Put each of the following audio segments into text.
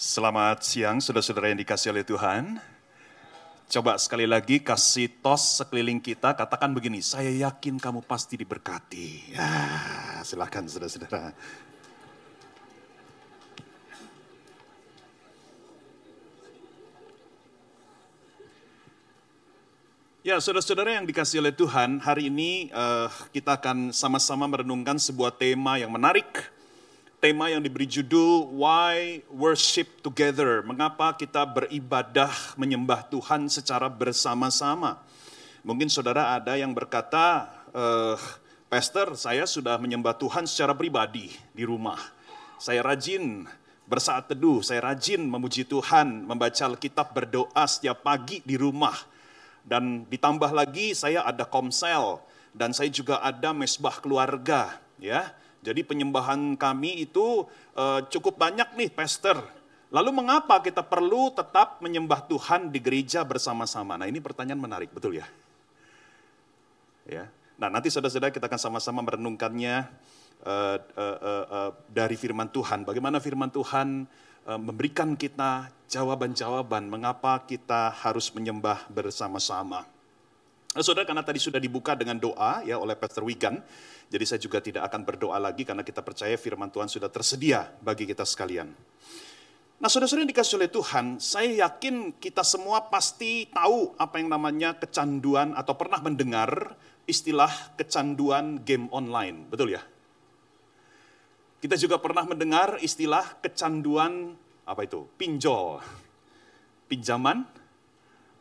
Selamat siang, saudara-saudara yang dikasihi oleh Tuhan. Coba sekali lagi kasih tos sekeliling kita, katakan begini, saya yakin kamu pasti diberkati. Ya, silakan saudara-saudara. Ya, saudara-saudara yang dikasihi oleh Tuhan, hari ini kita akan sama-sama merenungkan sebuah tema yang menarik. Tema yang diberi judul Why Worship Together. Mengapa kita beribadah menyembah Tuhan secara bersama-sama. Mungkin saudara ada yang berkata, Pastor, saya sudah menyembah Tuhan secara pribadi di rumah. Saya rajin bersaat teduh, saya rajin memuji Tuhan, membaca Alkitab, berdoa setiap pagi di rumah. Dan ditambah lagi saya ada komsel dan saya juga ada mesbah keluarga, ya. Jadi penyembahan kami itu cukup banyak nih, Pastor. Lalu mengapa kita perlu tetap menyembah Tuhan di gereja bersama-sama? Nah, ini pertanyaan menarik, betul ya? Ya. Nah, nanti saudara-saudara kita akan sama-sama merenungkannya dari firman Tuhan. Bagaimana firman Tuhan memberikan kita jawaban-jawaban mengapa kita harus menyembah bersama-sama. Nah, saudara, karena tadi sudah dibuka dengan doa ya oleh Pastor Wigan, jadi saya juga tidak akan berdoa lagi karena kita percaya firman Tuhan sudah tersedia bagi kita sekalian. Nah, saudara-saudara yang dikasihi oleh Tuhan, saya yakin kita semua pasti tahu apa yang namanya kecanduan atau pernah mendengar istilah kecanduan game online, betul ya? Kita juga pernah mendengar istilah kecanduan apa itu? Pinjol, pinjaman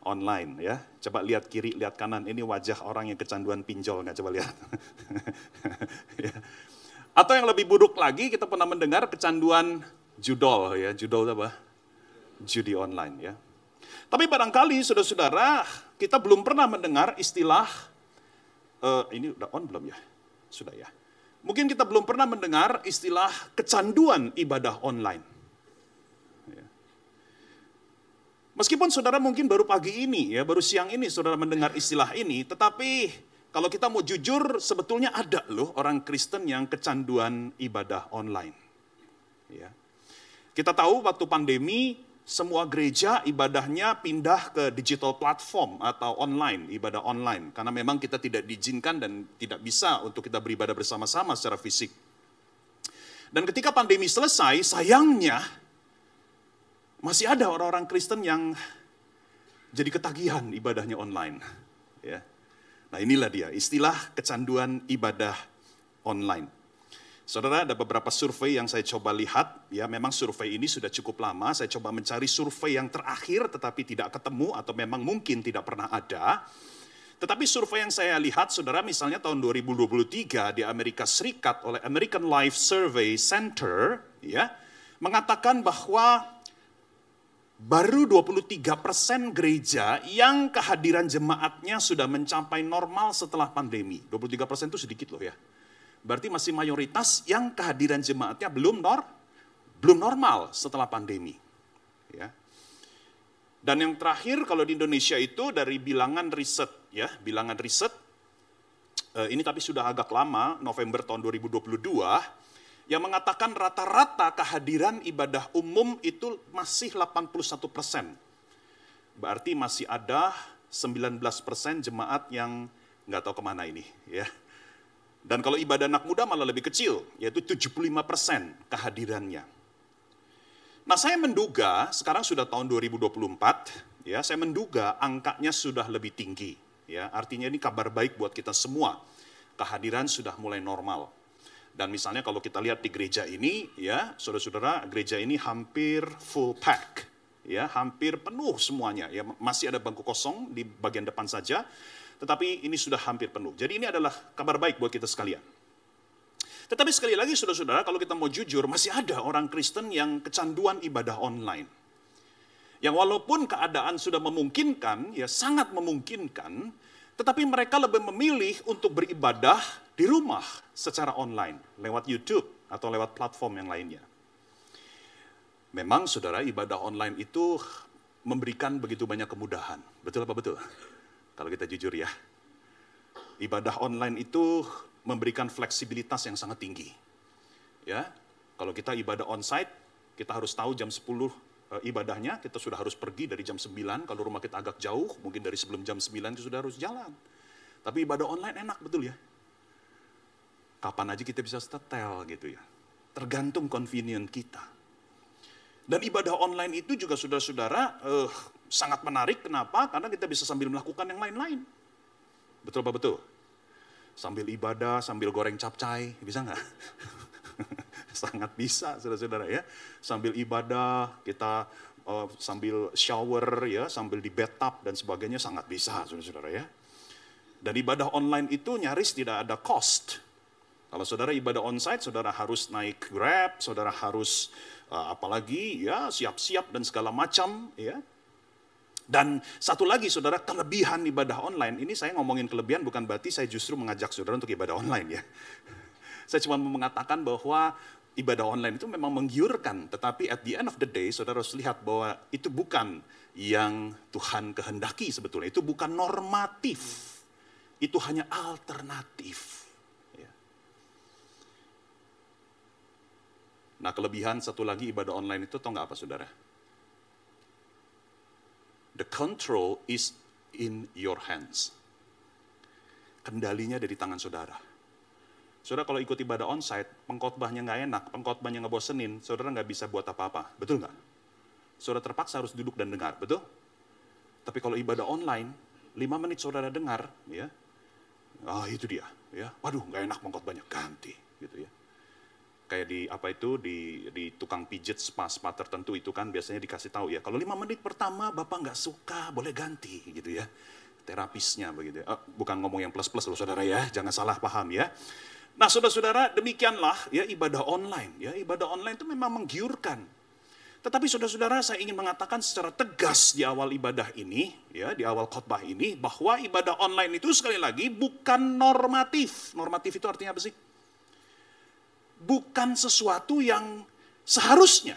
online ya. Coba lihat kiri, lihat kanan. Ini wajah orang yang kecanduan pinjol, nggak? Coba lihat. Ya. Atau yang lebih buruk lagi, kita pernah mendengar kecanduan judol ya. Judol apa? Judi online ya. Tapi barangkali saudara-saudara, kita belum pernah mendengar istilah, ini udah on belum ya? Sudah ya. Mungkin kita belum pernah mendengar istilah kecanduan ibadah online. Meskipun saudara mungkin baru pagi ini, ya baru siang ini saudara mendengar istilah ini, tetapi kalau kita mau jujur, sebetulnya ada loh orang Kristen yang kecanduan ibadah online. Ya. Kita tahu waktu pandemi, semua gereja ibadahnya pindah ke digital platform atau online, ibadah online. Karena memang kita tidak diizinkan dan tidak bisa untuk kita beribadah bersama-sama secara fisik. Dan ketika pandemi selesai, sayangnya, masih ada orang-orang Kristen yang jadi ketagihan ibadahnya online. Ya. Nah, inilah dia istilah kecanduan ibadah online. Saudara, ada beberapa survei yang saya coba lihat. Ya, memang survei ini sudah cukup lama. Saya coba mencari survei yang terakhir tetapi tidak ketemu atau memang mungkin tidak pernah ada. Tetapi survei yang saya lihat, saudara, misalnya tahun 2023 di Amerika Serikat oleh American Life Survey Center, ya, mengatakan bahwa baru 23% gereja yang kehadiran jemaatnya sudah mencapai normal setelah pandemi. 23% itu sedikit loh ya. Berarti masih mayoritas yang kehadiran jemaatnya belum normal setelah pandemi. Ya. Dan yang terakhir kalau di Indonesia itu dari bilangan riset, ya, bilangan riset, ini tapi sudah agak lama, November tahun 2022, yang mengatakan rata-rata kehadiran ibadah umum itu masih 81%. Berarti masih ada 19% jemaat yang nggak tahu kemana ini. Ya. Dan kalau ibadah anak muda malah lebih kecil, yaitu 75% kehadirannya. Nah, saya menduga, sekarang sudah tahun 2024, ya, saya menduga angkanya sudah lebih tinggi. Ya, artinya ini kabar baik buat kita semua. Kehadiran sudah mulai normal. Dan misalnya kalau kita lihat di gereja ini, ya, saudara-saudara, gereja ini hampir full pack, ya, hampir penuh semuanya. Ya, masih ada bangku kosong di bagian depan saja, tetapi ini sudah hampir penuh. Jadi ini adalah kabar baik buat kita sekalian. Tetapi sekali lagi, saudara-saudara, kalau kita mau jujur, masih ada orang Kristen yang kecanduan ibadah online. Yang walaupun keadaan sudah memungkinkan, ya sangat memungkinkan, tetapi mereka lebih memilih untuk beribadah di rumah secara online, lewat YouTube atau lewat platform yang lainnya. Memang saudara, ibadah online itu memberikan begitu banyak kemudahan. Betul apa betul? Kalau kita jujur ya. Ibadah online itu memberikan fleksibilitas yang sangat tinggi. Ya, kalau kita ibadah onsite, kita harus tahu jam 10 ibadahnya, kita sudah harus pergi dari jam 9, kalau rumah kita agak jauh, mungkin dari sebelum jam 9 kita sudah harus jalan. Tapi ibadah online enak, betul ya? Kapan aja kita bisa setel gitu ya. Tergantung convenient kita. Dan ibadah online itu juga saudara-saudara sangat menarik, kenapa? Karena kita bisa sambil melakukan yang lain-lain. Betul apa betul? Sambil ibadah, sambil goreng capcay, bisa nggak? Sangat bisa, saudara-saudara ya. Sambil ibadah, kita sambil shower ya, sambil di bathtub dan sebagainya sangat bisa, saudara-saudara ya. Dan ibadah online itu nyaris tidak ada cost. Kalau saudara ibadah onsite, saudara harus naik Grab, saudara harus apalagi ya siap-siap dan segala macam ya. Dan satu lagi saudara, kelebihan ibadah online, ini saya ngomongin kelebihan bukan berarti saya justru mengajak saudara untuk ibadah online ya. Saya cuma mau mengatakan bahwa ibadah online itu memang menggiurkan, tetapi at the end of the day saudara harus lihat bahwa itu bukan yang Tuhan kehendaki sebetulnya, itu bukan normatif, itu hanya alternatif. Ya. Nah kelebihan satu lagi ibadah online itu tahu nggak apa saudara? The control is in your hands. Kendalinya ada di tangan saudara. Saudara kalau ikut ibadah onsite, pengkhotbahnya nggak enak, pengkhotbahnya ngebosenin, saudara nggak bisa buat apa-apa, betul nggak? Saudara terpaksa harus duduk dan dengar, betul? Tapi kalau ibadah online, 5 menit saudara dengar, ya, itu dia, ya, waduh nggak enak pengkhotbahnya, ganti, gitu ya. Kayak di tukang pijit spa tertentu itu kan biasanya dikasih tahu ya, kalau 5 menit pertama Bapak nggak suka, boleh ganti, gitu ya. Terapisnya begitu ya. Bukan ngomong yang plus-plus loh saudara ya, jangan salah paham ya. Nah saudara-saudara demikianlah ya ibadah online. Ya ibadah online itu memang menggiurkan. Tetapi saudara-saudara saya ingin mengatakan secara tegas di awal ibadah ini, ya di awal khotbah ini, bahwa ibadah online itu sekali lagi bukan normatif. Normatif itu artinya apa sih? Bukan sesuatu yang seharusnya.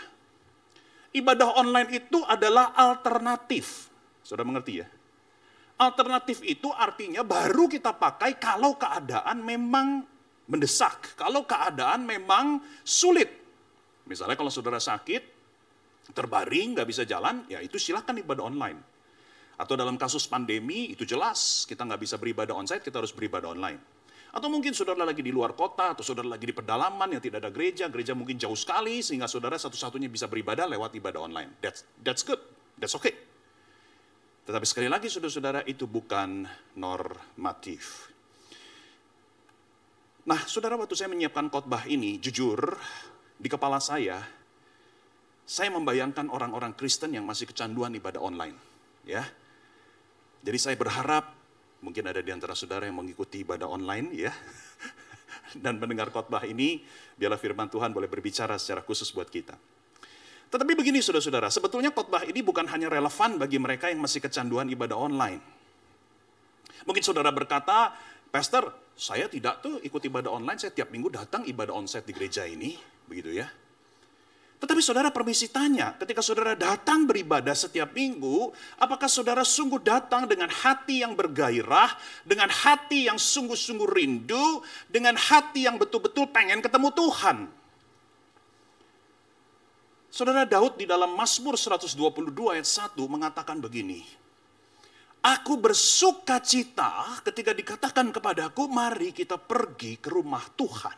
Ibadah online itu adalah alternatif. Saudara mengerti ya? Alternatif itu artinya baru kita pakai kalau keadaan memang mendesak, kalau keadaan memang sulit. Misalnya kalau saudara sakit, terbaring, nggak bisa jalan, ya itu silakan ibadah online. Atau dalam kasus pandemi, itu jelas, kita nggak bisa beribadah onsite, kita harus beribadah online. Atau mungkin saudara lagi di luar kota, atau saudara lagi di pedalaman yang tidak ada gereja, gereja mungkin jauh sekali, sehingga saudara satu-satunya bisa beribadah lewat ibadah online. That's good, that's okay. Tetapi sekali lagi saudara-saudara itu bukan normatif. Nah saudara waktu saya menyiapkan khotbah ini, jujur di kepala saya membayangkan orang-orang Kristen yang masih kecanduan ibadah online. Ya, jadi saya berharap mungkin ada di antara saudara yang mengikuti ibadah online ya. Dan mendengar khotbah ini, biarlah firman Tuhan boleh berbicara secara khusus buat kita. Tetapi begini saudara-saudara, sebetulnya khotbah ini bukan hanya relevan bagi mereka yang masih kecanduan ibadah online. Mungkin saudara berkata, Pastor, saya tidak tuh ikut ibadah online, saya tiap minggu datang ibadah onsite di gereja ini, begitu ya. Tetapi saudara permisi tanya, ketika saudara datang beribadah setiap minggu, apakah saudara sungguh datang dengan hati yang bergairah, dengan hati yang sungguh-sungguh rindu, dengan hati yang betul-betul pengen ketemu Tuhan? Saudara Daud di dalam Mazmur 122 ayat 1 mengatakan begini, Aku bersuka cita ketika dikatakan kepadaku, mari kita pergi ke rumah Tuhan.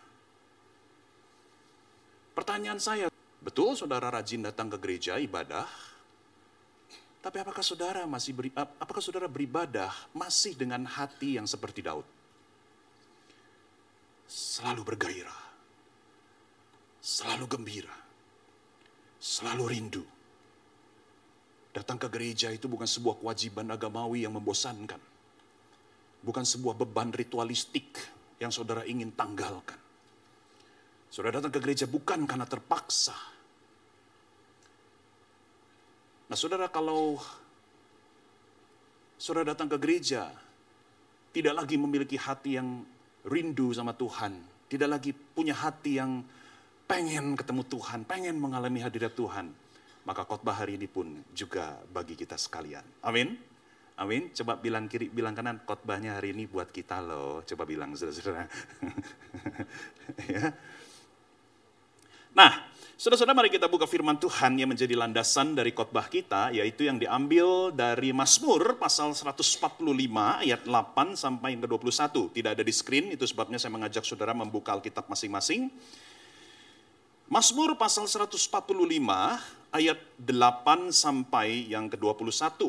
Pertanyaan saya, betul saudara rajin datang ke gereja ibadah? Tapi apakah saudara beribadah masih dengan hati yang seperti Daud? Selalu bergairah, selalu gembira, selalu rindu. Datang ke gereja itu bukan sebuah kewajiban agamawi yang membosankan. Bukan sebuah beban ritualistik yang saudara ingin tanggalkan. Saudara datang ke gereja bukan karena terpaksa. Nah saudara, kalau saudara datang ke gereja, tidak lagi memiliki hati yang rindu sama Tuhan, tidak lagi punya hati yang pengen ketemu Tuhan, pengen mengalami hadirat Tuhan, maka khotbah hari ini pun juga bagi kita sekalian. Amin. Amin. Coba bilang kiri, bilang kanan, khotbahnya hari ini buat kita loh. Coba bilang saudara-saudara. Ya. Nah, saudara-saudara, mari kita buka firman Tuhan yang menjadi landasan dari khotbah kita, yaitu yang diambil dari Mazmur pasal 145 ayat 8 sampai yang ke-21. Tidak ada di screen, itu sebabnya saya mengajak saudara membuka Alkitab masing-masing. Mazmur pasal 145 ayat 8 sampai yang ke-21.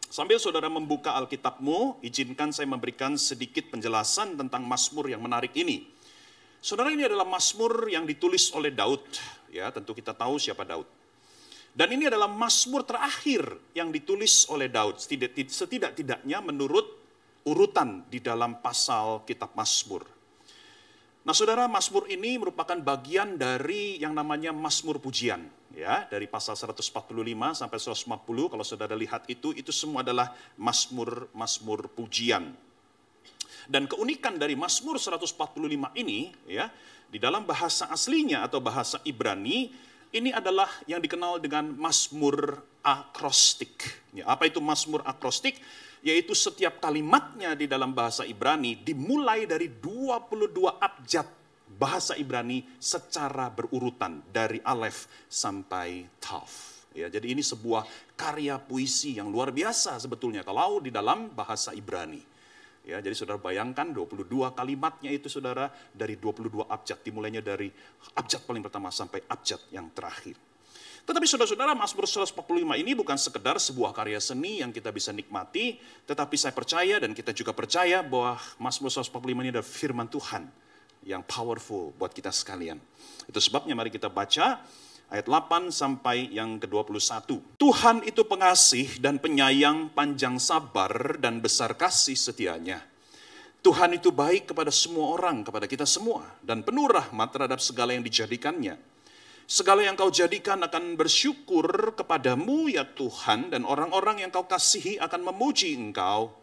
Sambil saudara membuka Alkitabmu, izinkan saya memberikan sedikit penjelasan tentang Mazmur yang menarik ini. Saudara, ini adalah Mazmur yang ditulis oleh Daud, ya tentu kita tahu siapa Daud. Dan ini adalah Mazmur terakhir yang ditulis oleh Daud, setidak-tidaknya menurut urutan di dalam pasal kitab Mazmur. Nah saudara, Mazmur ini merupakan bagian dari yang namanya Mazmur pujian. Ya, dari pasal 145 sampai 150, kalau saudara lihat itu semua adalah Mazmur pujian. Dan keunikan dari Mazmur 145 ini, ya, di dalam bahasa aslinya atau bahasa Ibrani, ini adalah yang dikenal dengan Mazmur akrostik. Ya, apa itu Mazmur akrostik? Yaitu setiap kalimatnya di dalam bahasa Ibrani dimulai dari 22 abjad bahasa Ibrani secara berurutan dari Alef sampai Tav. Ya, jadi ini sebuah karya puisi yang luar biasa sebetulnya kalau di dalam bahasa Ibrani. Ya, jadi saudara bayangkan 22 kalimatnya itu saudara dari 22 abjad, dimulainya dari abjad paling pertama sampai abjad yang terakhir. Tetapi saudara-saudara, Mazmur 145 ini bukan sekedar sebuah karya seni yang kita bisa nikmati, tetapi saya percaya dan kita juga percaya bahwa Mazmur 145 ini adalah firman Tuhan yang powerful buat kita sekalian. Itu sebabnya mari kita baca ayat 8 sampai yang ke-21. Tuhan itu pengasih dan penyayang, panjang sabar dan besar kasih setianya. Tuhan itu baik kepada semua orang, kepada kita semua, dan penuh rahmat terhadap segala yang dijadikannya. Segala yang kau jadikan akan bersyukur kepadamu ya Tuhan, dan orang-orang yang kau kasihi akan memuji engkau.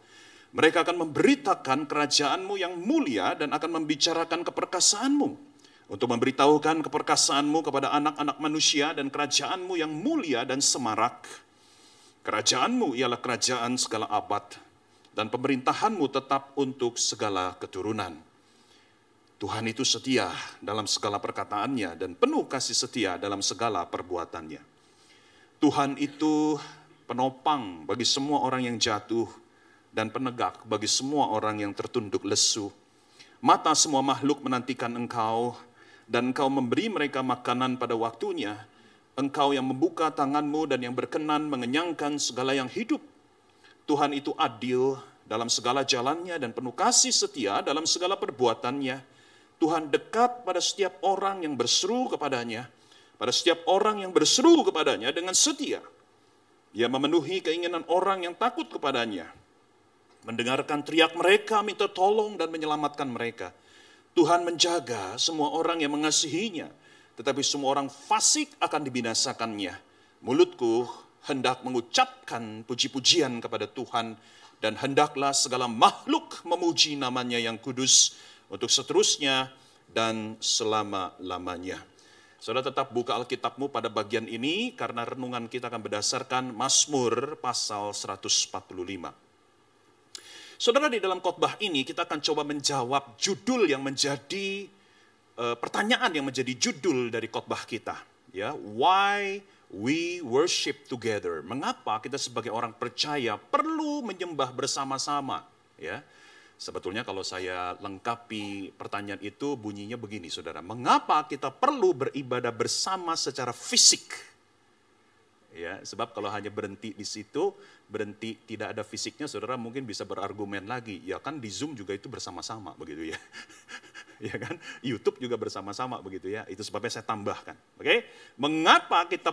Mereka akan memberitakan kerajaanmu yang mulia dan akan membicarakan keperkasaanmu. Untuk memberitahukan keperkasaanmu kepada anak-anak manusia dan kerajaanmu yang mulia dan semarak. Kerajaanmu ialah kerajaan segala abad, dan pemerintahanmu tetap untuk segala keturunan. Tuhan itu setia dalam segala perkataannya dan penuh kasih setia dalam segala perbuatannya. Tuhan itu penopang bagi semua orang yang jatuh dan penegak bagi semua orang yang tertunduk lesu. Mata semua makhluk menantikan engkau, dan engkau memberi mereka makanan pada waktunya. Engkau yang membuka tanganmu dan yang berkenan mengenyangkan segala yang hidup. Tuhan itu adil dalam segala jalannya dan penuh kasih setia dalam segala perbuatannya. Tuhan dekat pada setiap orang yang berseru kepadanya, pada setiap orang yang berseru kepadanya dengan setia. Ia memenuhi keinginan orang yang takut kepadanya, mendengarkan teriak mereka, minta tolong dan menyelamatkan mereka. Tuhan menjaga semua orang yang mengasihinya, tetapi semua orang fasik akan dibinasakannya. Mulutku hendak mengucapkan puji-pujian kepada Tuhan, dan hendaklah segala makhluk memuji namanya yang kudus untuk seterusnya dan selama-lamanya. Saudara tetap buka Alkitabmu pada bagian ini, karena renungan kita akan berdasarkan Mazmur pasal 145. Saudara, di dalam khotbah ini kita akan coba menjawab judul yang menjadi pertanyaan yang menjadi judul dari khotbah kita. Ya, why we worship together? Mengapa kita sebagai orang percaya perlu menyembah bersama-sama? Ya, sebetulnya kalau saya lengkapi pertanyaan itu bunyinya begini, saudara. Mengapa kita perlu beribadah bersama secara fisik? Ya, sebab kalau hanya berhenti di situ, berhenti tidak ada fisiknya, saudara mungkin bisa berargumen lagi. Ya kan di Zoom juga itu bersama-sama begitu ya. Ya kan, YouTube juga bersama-sama begitu ya. Itu sebabnya saya tambahkan. Oke? Mengapa kita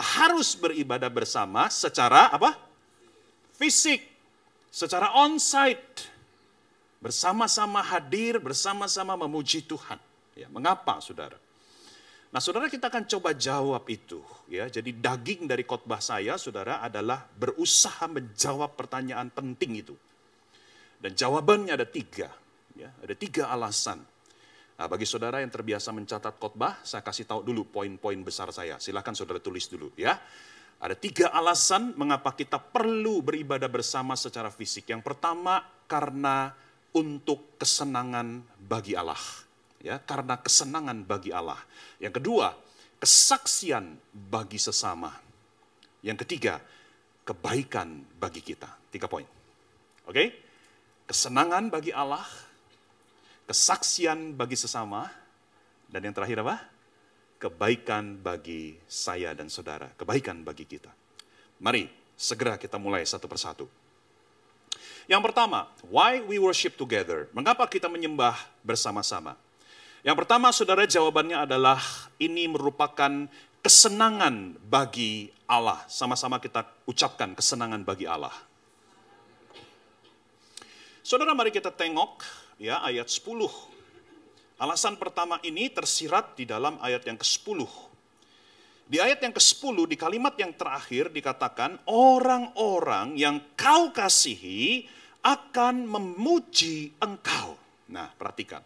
harus beribadah bersama secara apa? Fisik, secara on-site. Bersama-sama hadir, bersama-sama memuji Tuhan. Ya, mengapa, saudara? Nah, saudara, kita akan coba jawab itu. Ya, jadi daging dari khotbah saya, saudara, adalah berusaha menjawab pertanyaan penting itu. Dan jawabannya ada 3. Ya, ada 3 alasan. Nah, bagi saudara yang terbiasa mencatat khotbah, saya kasih tahu dulu poin-poin besar saya. Silakan saudara tulis dulu ya. Ada 3 alasan mengapa kita perlu beribadah bersama secara fisik. Yang pertama, karena untuk kesenangan bagi Allah. ya, karena kesenangan bagi Allah. Yang kedua, kesaksian bagi sesama. Yang ketiga, kebaikan bagi kita. 3 poin. Oke? Kesenangan bagi Allah, kesaksian bagi sesama, dan yang terakhir apa? Kebaikan bagi saya dan saudara, kebaikan bagi kita. Mari segera kita mulai satu persatu. Yang pertama, why we worship together? Mengapa kita menyembah bersama-sama? Yang pertama, saudara, jawabannya adalah ini merupakan kesenangan bagi Allah. Sama-sama kita ucapkan kesenangan bagi Allah. Saudara, mari kita tengok ya ayat 10. Alasan pertama ini tersirat di dalam ayat yang ke-10. Di ayat yang ke-10, di kalimat yang terakhir dikatakan, orang-orang yang kau kasihi akan memuji engkau. Nah, perhatikan.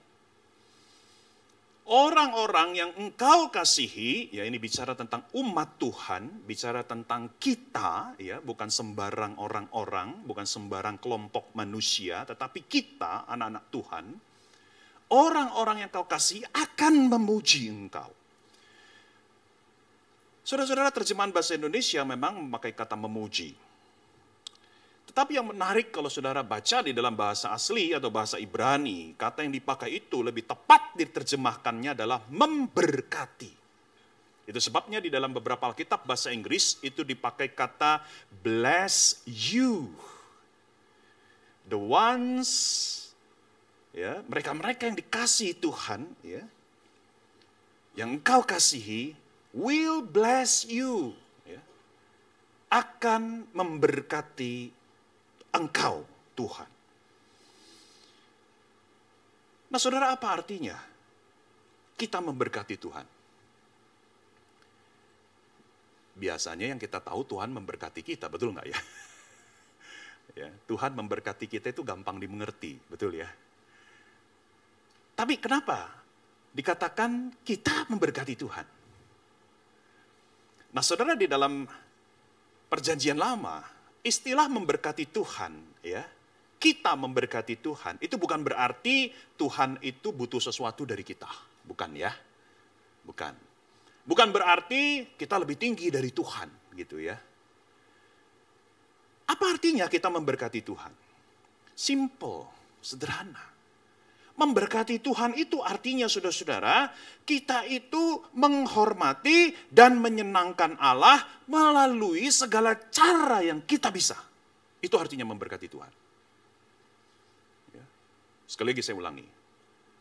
Orang-orang yang engkau kasihi, ya ini bicara tentang umat Tuhan, bicara tentang kita, ya bukan sembarang orang-orang, bukan sembarang kelompok manusia, tetapi kita, anak-anak Tuhan, orang-orang yang kau kasihi akan memuji engkau. Saudara-saudara, terjemahan bahasa Indonesia memang memakai kata memuji. Tetapi yang menarik kalau saudara baca di dalam bahasa asli atau bahasa Ibrani, kata yang dipakai itu lebih tepat diterjemahkannya adalah memberkati. Itu sebabnya di dalam beberapa Alkitab bahasa Inggris itu dipakai kata bless you. The ones, ya, mereka-mereka yang dikasihi Tuhan, ya, yang engkau kasihi, will bless you, ya, akan memberkati engkau, Tuhan. Nah, saudara, apa artinya kita memberkati Tuhan? Biasanya yang kita tahu Tuhan memberkati kita, betul nggak ya? Ya, Tuhan memberkati kita itu gampang dimengerti, betul ya? Tapi kenapa dikatakan kita memberkati Tuhan? Nah, saudara, di dalam Perjanjian Lama, istilah memberkati Tuhan, ya, kita memberkati Tuhan, itu bukan berarti Tuhan itu butuh sesuatu dari kita. Bukan ya. Bukan. Bukan berarti kita lebih tinggi dari Tuhan, gitu ya. Apa artinya kita memberkati Tuhan? Simple, sederhana. Memberkati Tuhan itu artinya, saudara-saudara, kita itu menghormati dan menyenangkan Allah melalui segala cara yang kita bisa. Itu artinya memberkati Tuhan. Ya. Sekali lagi saya ulangi.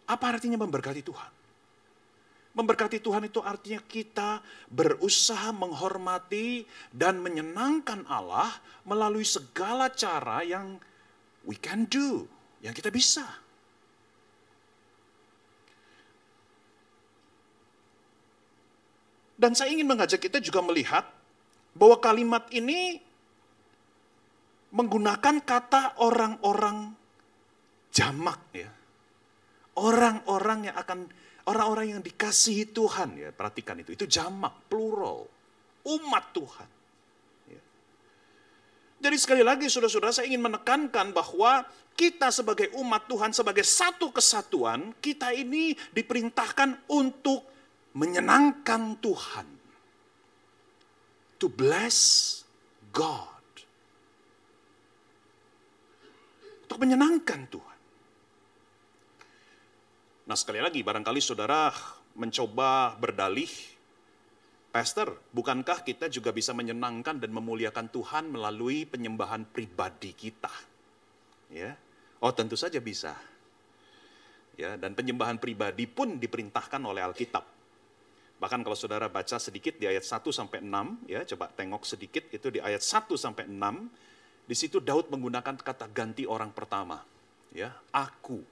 Apa artinya memberkati Tuhan? Memberkati Tuhan itu artinya kita berusaha menghormati dan menyenangkan Allah melalui segala cara yang we can do, yang kita bisa. Dan saya ingin mengajak kita juga melihat bahwa kalimat ini menggunakan kata orang-orang jamak, ya. Orang-orang yang dikasihi Tuhan, ya. Perhatikan itu jamak, plural, umat Tuhan. Ya. Jadi sekali lagi, saudara-saudara, saya ingin menekankan bahwa kita sebagai umat Tuhan, sebagai satu kesatuan, kita ini diperintahkan untuk menyenangkan Tuhan. To bless God. Untuk menyenangkan Tuhan. Nah, sekali lagi, barangkali saudara mencoba berdalih, Pastor, bukankah kita juga bisa menyenangkan dan memuliakan Tuhan melalui penyembahan pribadi kita? Ya. Oh, tentu saja bisa. Ya, dan penyembahan pribadi pun diperintahkan oleh Alkitab. Bahkan kalau saudara baca sedikit di ayat 1 sampai 6, ya, coba tengok sedikit itu di ayat 1 sampai 6, di situ Daud menggunakan kata ganti orang pertama, ya, aku.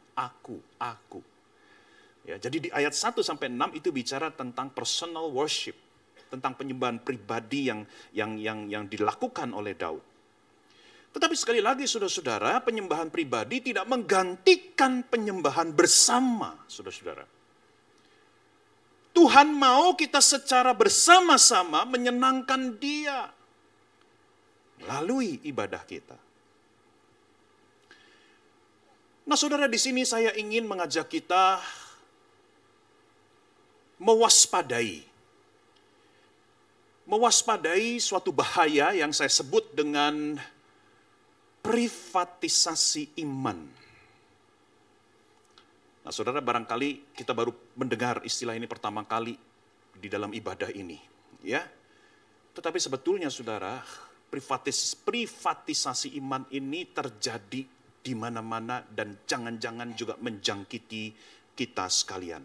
Ya, jadi di ayat 1 sampai 6 itu bicara tentang personal worship, tentang penyembahan pribadi yang dilakukan oleh Daud. Tetapi sekali lagi, saudara-saudara, penyembahan pribadi tidak menggantikan penyembahan bersama, saudara-saudara. Tuhan mau kita secara bersama-sama menyenangkan Dia melalui ibadah kita. Nah, saudara, di sini saya ingin mengajak kita mewaspadai. Mewaspadai suatu bahaya yang saya sebut dengan privatisasi iman. Nah, saudara, barangkali kita baru mendengar istilah ini pertama kali di dalam ibadah ini, ya. Tetapi sebetulnya, saudara, privatisasi iman ini terjadi di mana-mana dan jangan-jangan juga menjangkiti kita sekalian.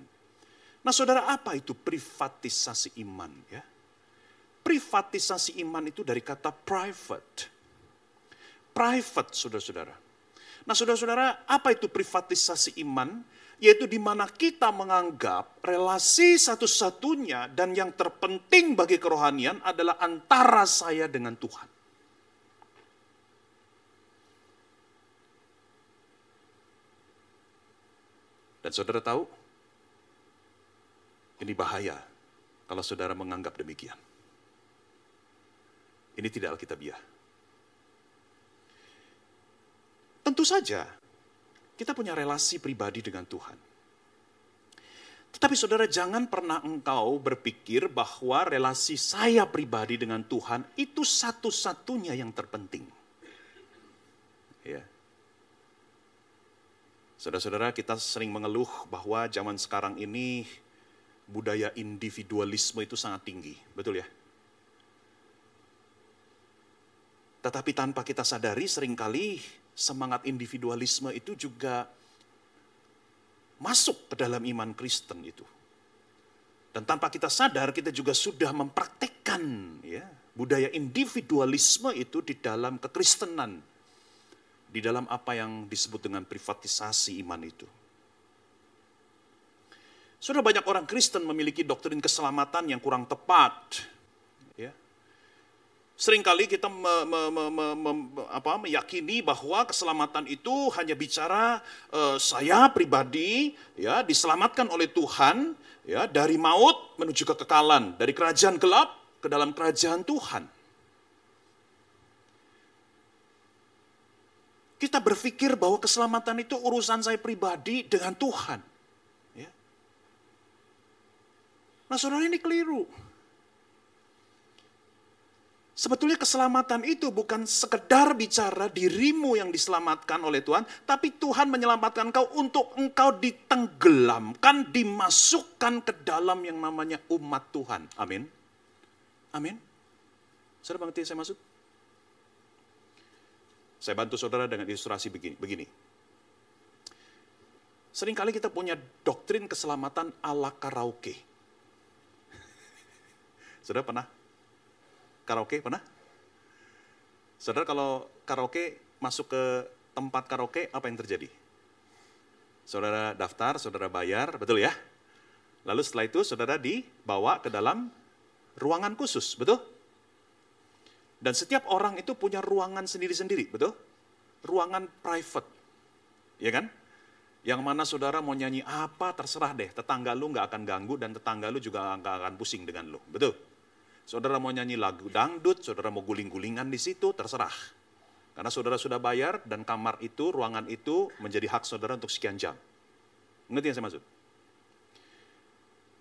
Nah, saudara, apa itu privatisasi iman, ya? Privatisasi iman itu dari kata private. Private, saudara-saudara. Nah, saudara-saudara, apa itu privatisasi iman? Yaitu di mana kita menganggap relasi satu-satunya dan yang terpenting bagi kerohanian adalah antara saya dengan Tuhan. Dan saudara tahu, ini bahaya kalau saudara menganggap demikian. Ini tidak alkitabiah. Tentu saja, kita punya relasi pribadi dengan Tuhan. Tetapi saudara, jangan pernah engkau berpikir bahwa relasi saya pribadi dengan Tuhan itu satu-satunya yang terpenting. Ya. Saudara-saudara, kita sering mengeluh bahwa zaman sekarang ini budaya individualisme itu sangat tinggi. Betul ya? Tetapi tanpa kita sadari, seringkali semangat individualisme itu juga masuk ke dalam iman Kristen itu. Dan tanpa kita sadar, kita juga sudah mempraktekkan, ya, budaya individualisme itu di dalam kekristenan. Di dalam apa yang disebut dengan privatisasi iman itu. Sudah banyak orang Kristen memiliki doktrin keselamatan yang kurang tepat. Ya. Seringkali kita meyakini bahwa keselamatan itu hanya bicara saya pribadi, ya, diselamatkan oleh Tuhan, ya, dari maut menuju kekekalan, dari kerajaan gelap ke dalam kerajaan Tuhan. Kita berpikir bahwa keselamatan itu urusan saya pribadi dengan Tuhan. Ya. Nah, saudara, ini keliru. Sebetulnya keselamatan itu bukan sekedar bicara dirimu yang diselamatkan oleh Tuhan, tapi Tuhan menyelamatkan engkau untuk engkau ditenggelamkan, dimasukkan ke dalam yang namanya umat Tuhan. Amin. Amin. Saudara mengerti saya maksud? Saya bantu saudara dengan ilustrasi begini. Seringkali kita punya doktrin keselamatan ala karaoke. Saudara pernah karaoke, pernah? Saudara kalau karaoke, masuk ke tempat karaoke, apa yang terjadi? Saudara daftar, saudara bayar, betul ya? Lalu setelah itu saudara dibawa ke dalam ruangan khusus, betul? Dan setiap orang itu punya ruangan sendiri-sendiri, betul? Ruangan private, ya kan? Yang mana saudara mau nyanyi apa, terserah deh. Tetangga lu nggak akan ganggu dan tetangga lu juga nggak akan pusing dengan lu, betul? Saudara mau nyanyi lagu dangdut, saudara mau guling-gulingan di situ, terserah. Karena saudara sudah bayar dan kamar itu, ruangan itu menjadi hak saudara untuk sekian jam. Ngerti yang saya maksud?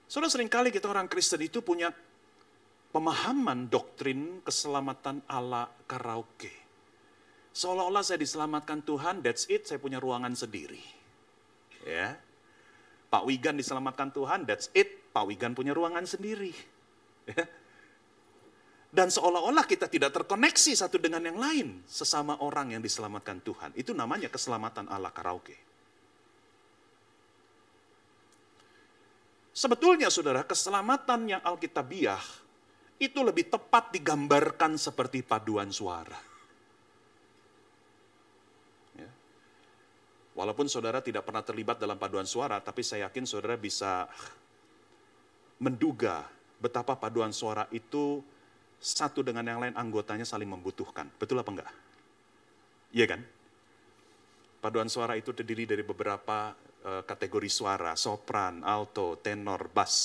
Saudara, seringkali kita orang Kristen itu punya pemahaman doktrin keselamatan ala karaoke. Seolah-olah saya diselamatkan Tuhan, that's it, saya punya ruangan sendiri. Ya. Pak Wigan diselamatkan Tuhan, that's it, Pak Wigan punya ruangan sendiri. Ya. Dan seolah-olah kita tidak terkoneksi satu dengan yang lain, sesama orang yang diselamatkan Tuhan. Itu namanya keselamatan ala karaoke. Sebetulnya saudara, keselamatan yang alkitabiah itu lebih tepat digambarkan seperti paduan suara. Ya. Walaupun saudara tidak pernah terlibat dalam paduan suara, tapi saya yakin saudara bisa menduga betapa paduan suara itu satu dengan yang lain anggotanya saling membutuhkan. Betul apa enggak? Iya kan? Paduan suara itu terdiri dari beberapa kategori suara, sopran, alto, tenor, bass.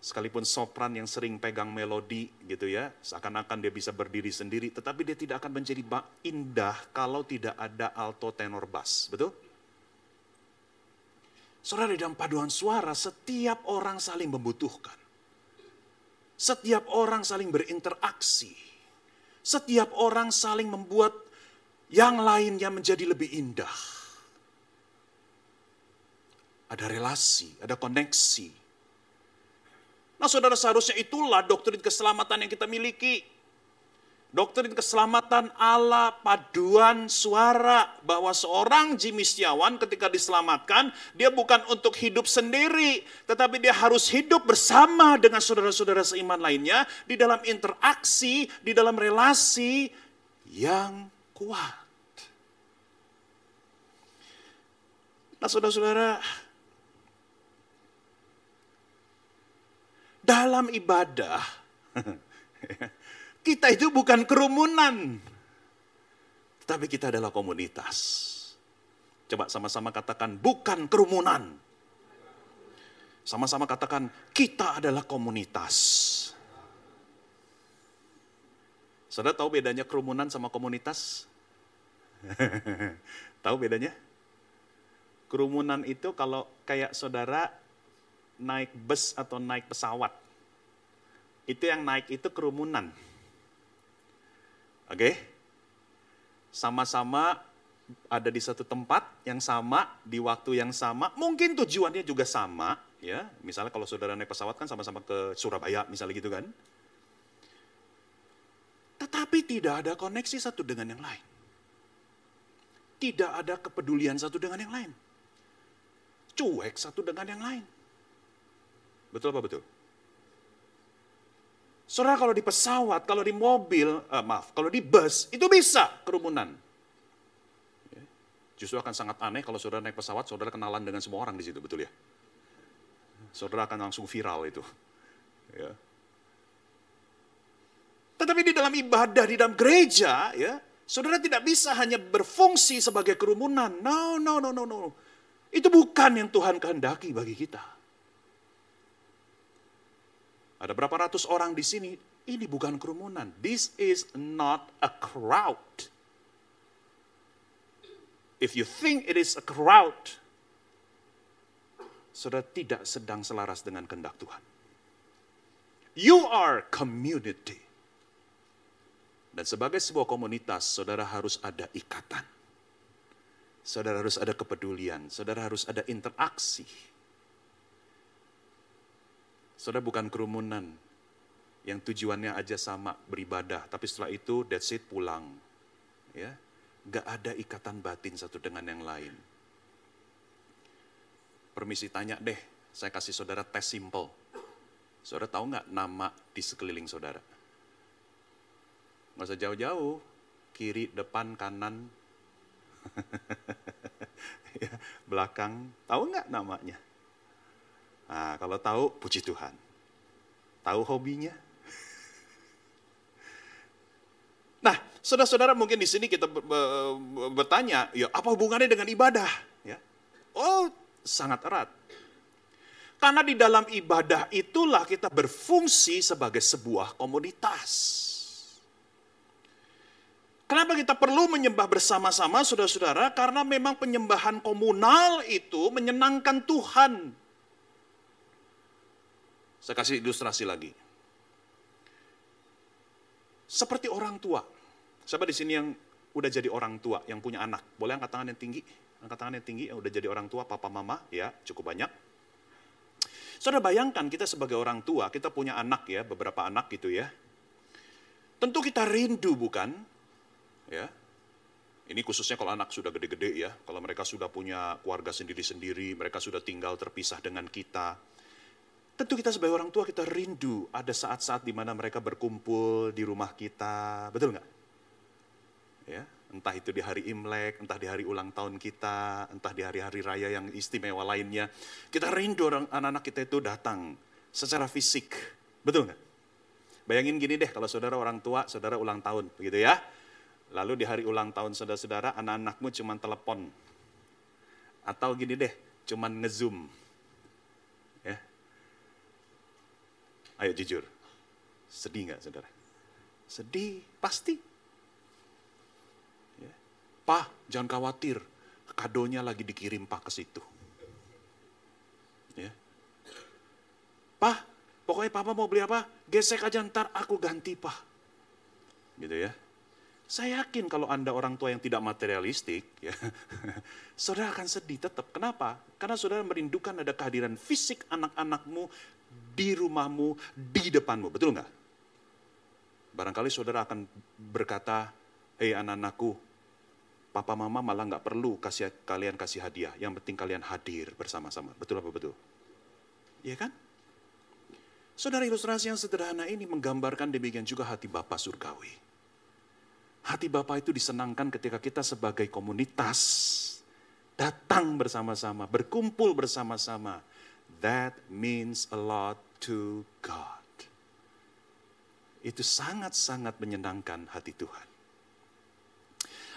Sekalipun sopran yang sering pegang melodi gitu ya, seakan-akan dia bisa berdiri sendiri, tetapi dia tidak akan menjadi indah kalau tidak ada alto, tenor, bass. Betul? Saudara, di dalam paduan suara, setiap orang saling membutuhkan. Setiap orang saling berinteraksi. Setiap orang saling membuat yang lainnya menjadi lebih indah. Ada relasi, ada koneksi. Nah saudara, seharusnya itulah doktrin keselamatan yang kita miliki. Doktrin keselamatan ala paduan suara. Bahwa seorang Jimmy Setiawan ketika diselamatkan, dia bukan untuk hidup sendiri. Tetapi dia harus hidup bersama dengan saudara-saudara seiman lainnya. Di dalam interaksi, di dalam relasi yang kuat. Nah saudara-saudara, dalam ibadah, kita itu bukan kerumunan, tetapi kita adalah komunitas. Coba sama-sama katakan, bukan kerumunan. Sama-sama katakan, kita adalah komunitas. Saudara tahu bedanya kerumunan sama komunitas? Tahu bedanya? Kerumunan itu kalau kayak saudara naik bus atau naik pesawat. Itu yang naik itu kerumunan. Oke? Sama-sama ada di satu tempat yang sama, di waktu yang sama, mungkin tujuannya juga sama, ya. Misalnya kalau saudara naik pesawat kan sama-sama ke Surabaya, misalnya gitu kan. Tetapi tidak ada koneksi satu dengan yang lain. Tidak ada kepedulian satu dengan yang lain. Cuek satu dengan yang lain. Betul apa betul? Saudara, kalau di pesawat, kalau di mobil, kalau di bus, itu bisa kerumunan. Justru akan sangat aneh kalau saudara naik pesawat, saudara kenalan dengan semua orang di situ, betul ya? Saudara akan langsung viral itu. Ya. Tetapi di dalam ibadah, di dalam gereja, ya, saudara tidak bisa hanya berfungsi sebagai kerumunan. No. Itu bukan yang Tuhan kehendaki bagi kita. Ada berapa ratus orang di sini, ini bukan kerumunan. This is not a crowd. If you think it is a crowd, saudara tidak sedang selaras dengan kehendak Tuhan. You are community. Dan sebagai sebuah komunitas, saudara harus ada ikatan. Saudara harus ada kepedulian, saudara harus ada interaksi. Saudara bukan kerumunan yang tujuannya aja sama beribadah, tapi setelah itu that's it, pulang. Ya, gak ada ikatan batin satu dengan yang lain. Permisi tanya deh, saya kasih saudara tes simple. Saudara tahu nggak nama di sekeliling saudara? Nggak usah jauh-jauh, kiri, depan, kanan, ya, belakang, tahu nggak namanya? Nah, kalau tahu, puji Tuhan. Tahu hobinya? Nah, saudara-saudara mungkin di sini kita bertanya, ya apa hubungannya dengan ibadah? Ya. Oh, sangat erat. Karena di dalam ibadah itulah kita berfungsi sebagai sebuah komunitas. Kenapa kita perlu menyembah bersama-sama, saudara-saudara? Karena memang penyembahan komunal itu menyenangkan Tuhan. Saya kasih ilustrasi lagi. Seperti orang tua. Siapa di sini yang udah jadi orang tua, yang punya anak? Boleh angkat tangan yang tinggi? Angkat tangan yang tinggi yang udah jadi orang tua, papa mama, ya cukup banyak. Saudara bayangkan kita sebagai orang tua, kita punya anak ya, beberapa anak gitu ya. Tentu kita rindu bukan? Ya. Ini khususnya kalau anak sudah gede-gede ya, kalau mereka sudah punya keluarga sendiri-sendiri, mereka sudah tinggal terpisah dengan kita. Tentu kita sebagai orang tua kita rindu ada saat-saat di mana mereka berkumpul di rumah kita, betul nggak? Ya, entah itu di hari Imlek, entah di hari ulang tahun kita, entah di hari-hari raya yang istimewa lainnya. Kita rindu anak-anak kita itu datang secara fisik, betul nggak? Bayangin gini deh, kalau saudara orang tua, saudara ulang tahun, begitu ya. Lalu di hari ulang tahun saudara-saudara, anak-anakmu cuma telepon. Atau gini deh, cuma nge-zoom. Ya. Ayo jujur, sedih nggak saudara? Sedih, pasti. Ya. Pak, jangan khawatir, kadonya lagi dikirim Pak ke situ. pokoknya papa mau beli apa, gesek aja ntar aku ganti pak. Gitu ya. Saya yakin kalau Anda orang tua yang tidak materialistik, ya, saudara akan sedih tetap. Kenapa? Karena saudara merindukan ada kehadiran fisik anak-anakmu di rumahmu, di depanmu. Betul nggak? Barangkali saudara akan berkata, hei anak-anakku, papa mama malah nggak perlu kalian kasih hadiah. Yang penting kalian hadir bersama-sama. Betul apa betul? Iya kan? Saudara, ilustrasi yang sederhana ini menggambarkan demikian juga hati Bapa surgawi. Hati Bapa itu disenangkan ketika kita sebagai komunitas datang bersama-sama, berkumpul bersama-sama. That means a lot to God. Itu sangat-sangat menyenangkan hati Tuhan.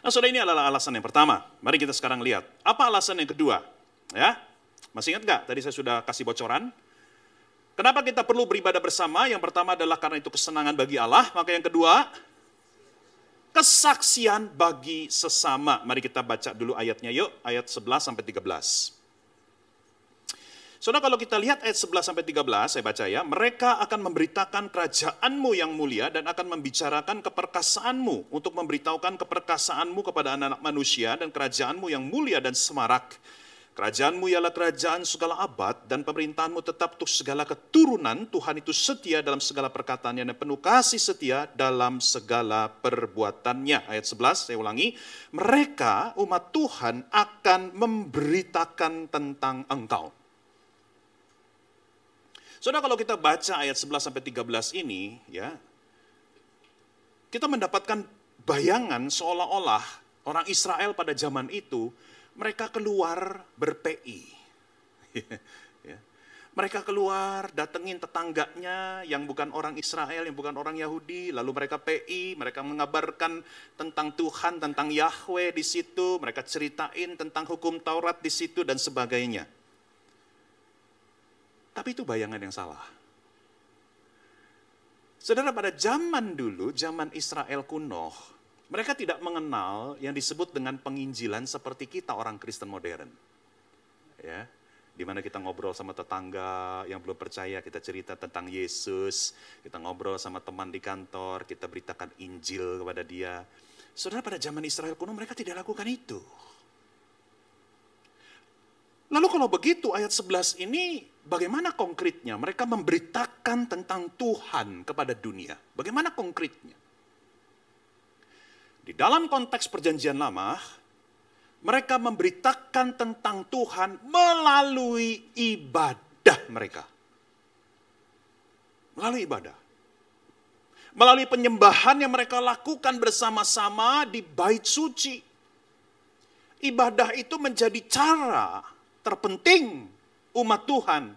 Nah, saudara, ini adalah alasan yang pertama. Mari kita sekarang lihat. Apa alasan yang kedua? Ya, masih ingat nggak? Tadi saya sudah kasih bocoran. Kenapa kita perlu beribadah bersama? Yang pertama adalah karena itu kesenangan bagi Allah. Maka yang kedua, kesaksian bagi sesama. Mari kita baca dulu ayatnya yuk, ayat 11 sampai 13. Saudara, kalau kita lihat ayat 11 sampai 13, saya baca ya, mereka akan memberitakan kerajaanmu yang mulia dan akan membicarakan keperkasaanmu untuk memberitahukan keperkasaanmu kepada anak-anak manusia dan kerajaanmu yang mulia dan semarak. Kerajaanmu ialah kerajaan segala abad dan pemerintahanmu tetap untuk segala keturunan. Tuhan itu setia dalam segala perkataannya dan penuh kasih setia dalam segala perbuatannya. Ayat 11, saya ulangi. Mereka, umat Tuhan, akan memberitakan tentang engkau. Saudara, kalau kita baca ayat 11 sampai 13 ini, ya, kita mendapatkan bayangan seolah-olah orang Israel pada zaman itu mereka keluar ber-PI. Mereka keluar, datengin tetangganya yang bukan orang Israel, yang bukan orang Yahudi, lalu mereka PI, mereka mengabarkan tentang Tuhan, tentang Yahweh di situ, mereka ceritain tentang hukum Taurat di situ dan sebagainya. Tapi itu bayangan yang salah. Saudara, pada zaman dulu, zaman Israel kuno, mereka tidak mengenal yang disebut dengan penginjilan seperti kita orang Kristen modern. Ya, di mana kita ngobrol sama tetangga yang belum percaya, kita cerita tentang Yesus, kita ngobrol sama teman di kantor, kita beritakan Injil kepada dia. Saudara, pada zaman Israel kuno mereka tidak lakukan itu. Lalu kalau begitu ayat 11 ini bagaimana konkretnya? Mereka memberitakan tentang Tuhan kepada dunia. Bagaimana konkretnya? Di dalam konteks perjanjian lama, mereka memberitakan tentang Tuhan melalui ibadah mereka. Melalui ibadah. Melalui penyembahan yang mereka lakukan bersama-sama di bait suci. Ibadah itu menjadi cara terpenting umat Tuhan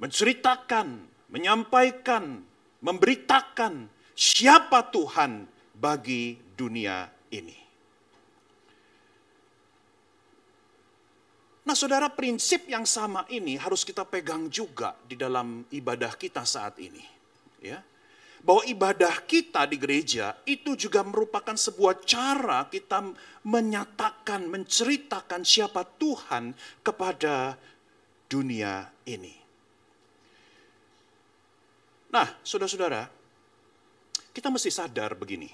menceritakan, menyampaikan, memberitakan siapa Tuhan bagi dunia ini. Nah, saudara, prinsip yang sama ini harus kita pegang juga di dalam ibadah kita saat ini. Ya, bahwa ibadah kita di gereja itu juga merupakan sebuah cara kita menyatakan, menceritakan siapa Tuhan kepada dunia ini. Nah, saudara-saudara, kita mesti sadar begini,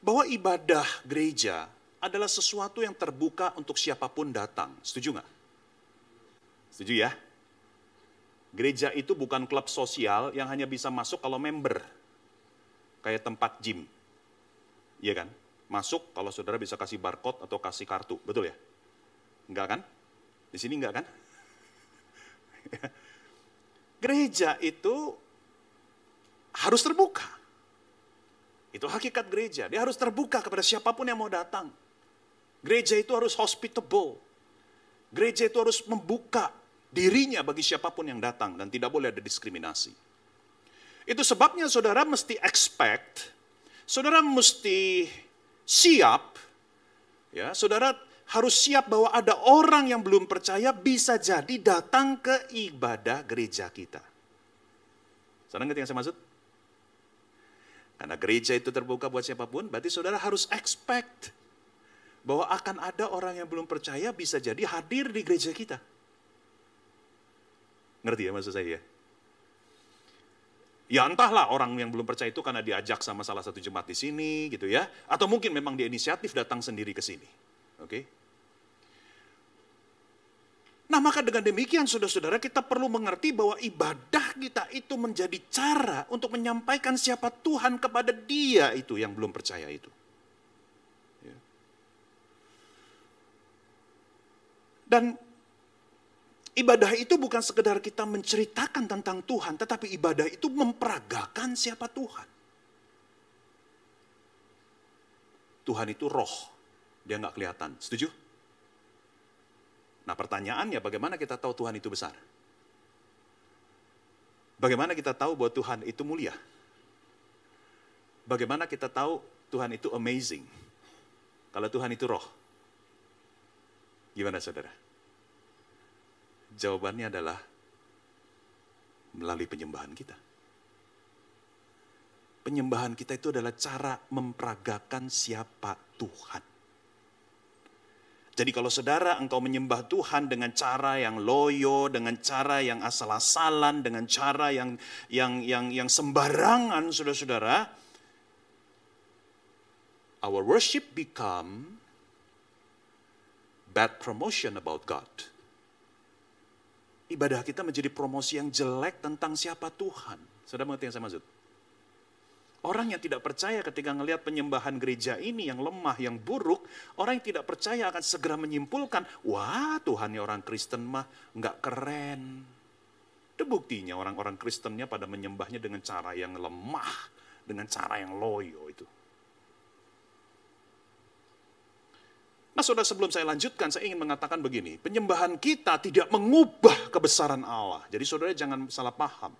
bahwa ibadah gereja adalah sesuatu yang terbuka untuk siapapun datang. Setuju nggak? Setuju ya? Gereja itu bukan klub sosial yang hanya bisa masuk kalau member. Kayak tempat gym. Iya kan? Masuk kalau saudara bisa kasih barcode atau kasih kartu. Betul ya? Enggak kan? Di sini enggak kan? Gereja itu harus terbuka. Itu hakikat gereja. Dia harus terbuka kepada siapapun yang mau datang. Gereja itu harus hospitable. Gereja itu harus membuka dirinya bagi siapapun yang datang dan tidak boleh ada diskriminasi. Itu sebabnya saudara mesti expect, saudara mesti siap, ya, saudara harus siap bahwa ada orang yang belum percaya bisa jadi datang ke ibadah gereja kita. Saudara ngerti yang saya maksud? Karena gereja itu terbuka buat siapapun, berarti saudara harus expect bahwa akan ada orang yang belum percaya bisa jadi hadir di gereja kita. Ngerti ya maksud saya? Ya entahlah orang yang belum percaya itu karena diajak sama salah satu jemaat di sini gitu ya. Atau mungkin memang dia inisiatif datang sendiri ke sini. Oke? Nah maka dengan demikian saudara-saudara kita perlu mengerti bahwa ibadah kita itu menjadi cara untuk menyampaikan siapa Tuhan kepada dia itu yang belum percaya itu. Ya. Dan ibadah itu bukan sekedar kita menceritakan tentang Tuhan, tetapi ibadah itu memperagakan siapa Tuhan. Tuhan itu roh, dia nggak kelihatan. Setuju? Nah pertanyaannya bagaimana kita tahu Tuhan itu besar? Bagaimana kita tahu bahwa Tuhan itu mulia? Bagaimana kita tahu Tuhan itu amazing? Kalau Tuhan itu roh. Gimana saudara? Jawabannya adalah melalui penyembahan kita. Penyembahan kita itu adalah cara memperagakan siapa Tuhan. Jadi kalau saudara engkau menyembah Tuhan dengan cara yang loyo, dengan cara yang asal-asalan, dengan cara yang sembarangan, saudara-saudara, our worship become bad promotion about God. Ibadah kita menjadi promosi yang jelek tentang siapa Tuhan. Saudara mengerti yang saya maksud? Orang yang tidak percaya ketika melihat penyembahan gereja ini yang lemah, yang buruk, orang yang tidak percaya akan segera menyimpulkan, wah Tuhannya orang Kristen mah nggak keren. Itu buktinya orang-orang Kristennya pada menyembahnya dengan cara yang lemah, dengan cara yang loyo itu. Nah saudara sebelum saya lanjutkan, saya ingin mengatakan begini, penyembahan kita tidak mengubah kebesaran Allah. Jadi saudara jangan salah paham.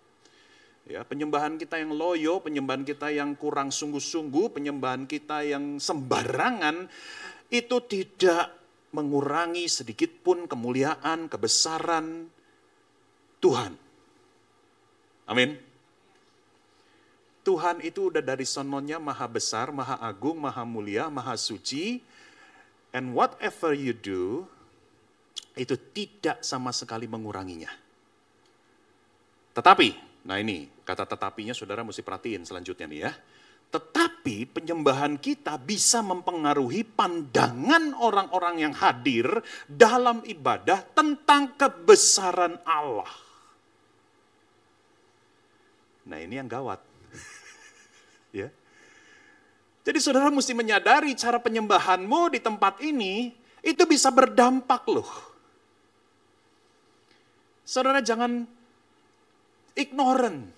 Ya, penyembahan kita yang loyo, penyembahan kita yang kurang sungguh-sungguh, penyembahan kita yang sembarangan, itu tidak mengurangi sedikit pun kemuliaan, kebesaran Tuhan. Amin. Tuhan itu udah dari sononya maha besar, maha agung, maha mulia, maha suci. And whatever you do, itu tidak sama sekali menguranginya. Tetapi, nah ini kata tetapinya saudara mesti perhatiin selanjutnya nih ya. Tetapi penyembahan kita bisa mempengaruhi pandangan orang-orang yang hadir dalam ibadah tentang kebesaran Allah. Nah ini yang gawat. Ya. Jadi saudara mesti menyadari cara penyembahanmu di tempat ini itu bisa berdampak loh. Saudara jangan ignorant.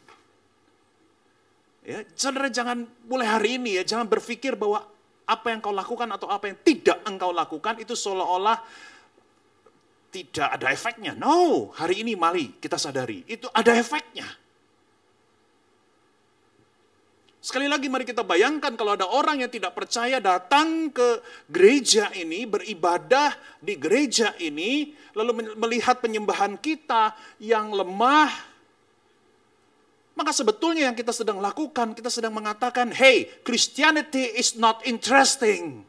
Ya, saudara jangan mulai hari ini ya, jangan berpikir bahwa apa yang kau lakukan atau apa yang tidak engkau lakukan itu seolah-olah tidak ada efeknya. No, hari ini mari kita sadari, itu ada efeknya. Sekali lagi mari kita bayangkan kalau ada orang yang tidak percaya datang ke gereja ini, beribadah di gereja ini, lalu melihat penyembahan kita yang lemah, maka sebetulnya yang kita sedang lakukan, kita sedang mengatakan, hey, Christianity is not interesting.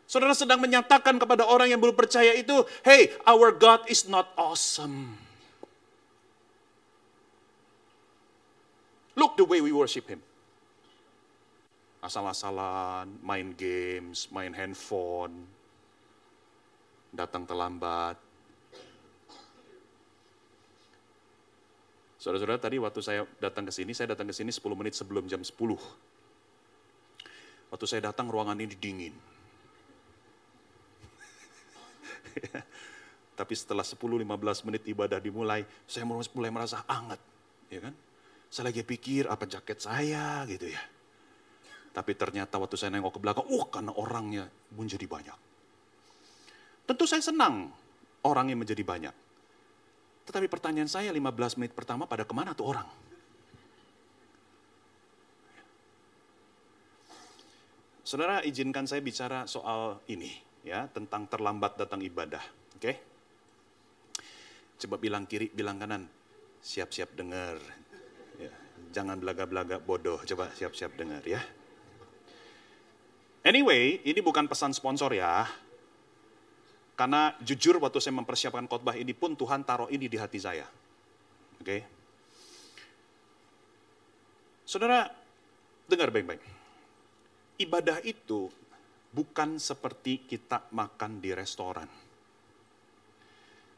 Saudara sedang menyatakan kepada orang yang belum percaya itu, hey, our God is not awesome. Look the way we worship Him. Asal-asalan, main games, main handphone, datang terlambat. Saudara-saudara, tadi waktu saya datang ke sini 10 menit sebelum jam 10. Waktu saya datang ruangan ini dingin. Tapi setelah 10-15 menit ibadah dimulai, saya mulai merasa hangat, ya kan? Saya lagi pikir apa jaket saya gitu ya. Tapi ternyata waktu saya nengok ke belakang, karena orangnya menjadi banyak. Tentu saya senang orangnya menjadi banyak. Tetapi pertanyaan saya 15 menit pertama pada kemana tuh orang? Saudara izinkan saya bicara soal ini ya, tentang terlambat datang ibadah. Oke? Coba bilang kiri, bilang kanan. Siap-siap dengar. Ya, jangan belaga-belaga bodoh, coba siap-siap dengar ya. Anyway, ini bukan pesan sponsor ya. Karena jujur waktu saya mempersiapkan khotbah ini pun Tuhan taruh ini di hati saya. Oke. Saudara, dengar baik-baik. Ibadah itu bukan seperti kita makan di restoran.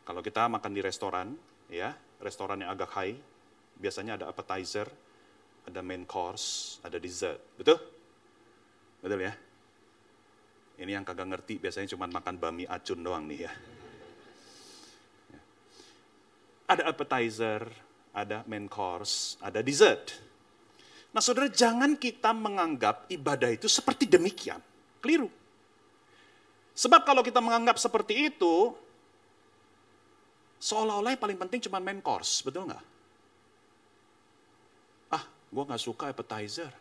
Kalau kita makan di restoran, ya, restoran yang agak high, biasanya ada appetizer, ada main course, ada dessert. Betul? Betul ya? Ini yang kagak ngerti biasanya cuma makan bami acun doang nih ya. Ada appetizer, ada main course, ada dessert. Nah saudara, jangan kita menganggap ibadah itu seperti demikian. Keliru. Sebab kalau kita menganggap seperti itu, seolah-olah yang paling penting cuma main course, betul nggak? Ah, gue nggak suka appetizer,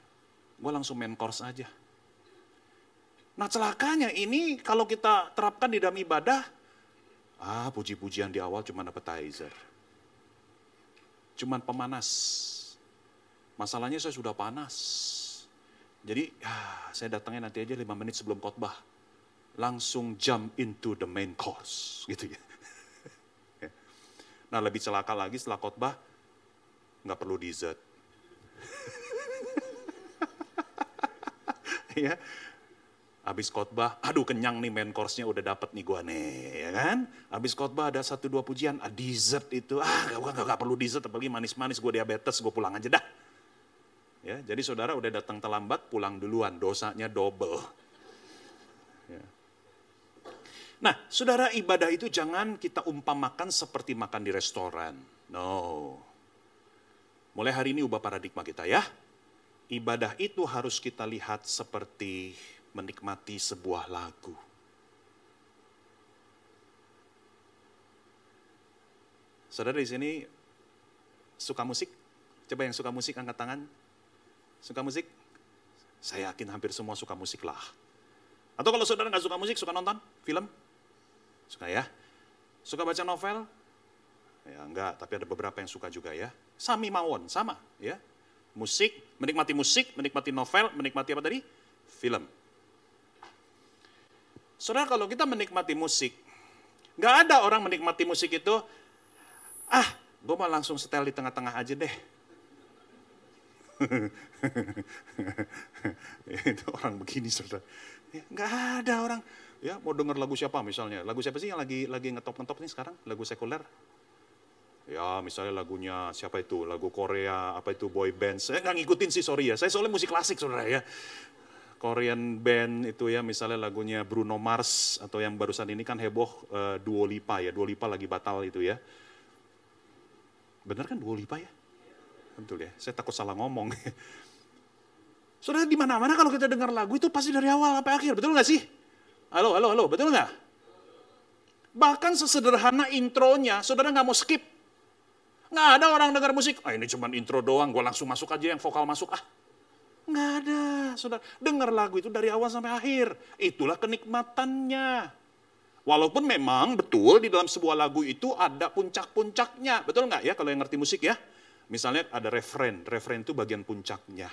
gue langsung main course aja. Nah celakanya ini kalau kita terapkan di dalam ibadah, puji-pujian di awal cuma appetizer. Cuman pemanas. Masalahnya saya sudah panas. Jadi saya datangnya nanti aja 5 menit sebelum khotbah. Langsung jump into the main course. Gitu ya. Nah lebih celaka lagi setelah khotbah, nggak perlu dessert. Ya. Habis khotbah, aduh kenyang nih main course-nya udah dapet nih gua nih, ya kan? Habis khotbah ada 1-2 pujian, dessert itu, gua gak perlu dessert, apalagi manis-manis, gua diabetes, gua pulang aja dah. Ya, jadi saudara udah datang terlambat, pulang duluan, dosanya double. Ya. Nah, saudara, ibadah itu jangan kita umpamakan seperti makan di restoran. No. Mulai hari ini ubah paradigma kita ya. Ibadah itu harus kita lihat seperti menikmati sebuah lagu. Saudara di sini suka musik? Coba yang suka musik angkat tangan. Suka musik? Saya yakin hampir semua suka musik lah. Atau kalau saudara nggak suka musik, suka nonton film? Suka ya? Suka baca novel? Ya enggak, tapi ada beberapa yang suka juga ya. Sami mawon, sama ya. Musik, menikmati novel, menikmati apa tadi? Film. Saudara, kalau kita menikmati musik, nggak ada orang menikmati musik itu, gue mau langsung setel di tengah-tengah aja deh. Itu orang begini, saudara. Nggak ada orang, ya mau denger lagu siapa misalnya. Lagu siapa sih yang lagi ngetop-ngetop nih sekarang? Lagu sekuler? Ya misalnya lagunya siapa itu? Lagu Korea, apa itu boy band. Saya nggak ngikutin sih, sorry ya. Saya soalnya musik klasik, saudara ya. Korean band itu ya, misalnya lagunya Bruno Mars, atau yang barusan ini kan heboh Dua Lipa ya, Dua Lipa lagi batal itu ya. Benar kan Dua Lipa ya? Betul ya, saya takut salah ngomong. Saudara, di mana-mana kalau kita dengar lagu itu pasti dari awal sampai akhir, betul nggak sih? Halo, betul nggak? Bahkan sesederhana intronya, saudara nggak mau skip. Nggak ada orang dengar musik, ini cuma intro doang, gue langsung masuk aja yang vokal masuk, nggak ada, saudara. Dengar lagu itu dari awal sampai akhir. Itulah kenikmatannya. Walaupun memang betul di dalam sebuah lagu itu ada puncak-puncaknya. Betul nggak ya kalau yang ngerti musik ya? Misalnya ada referen itu bagian puncaknya.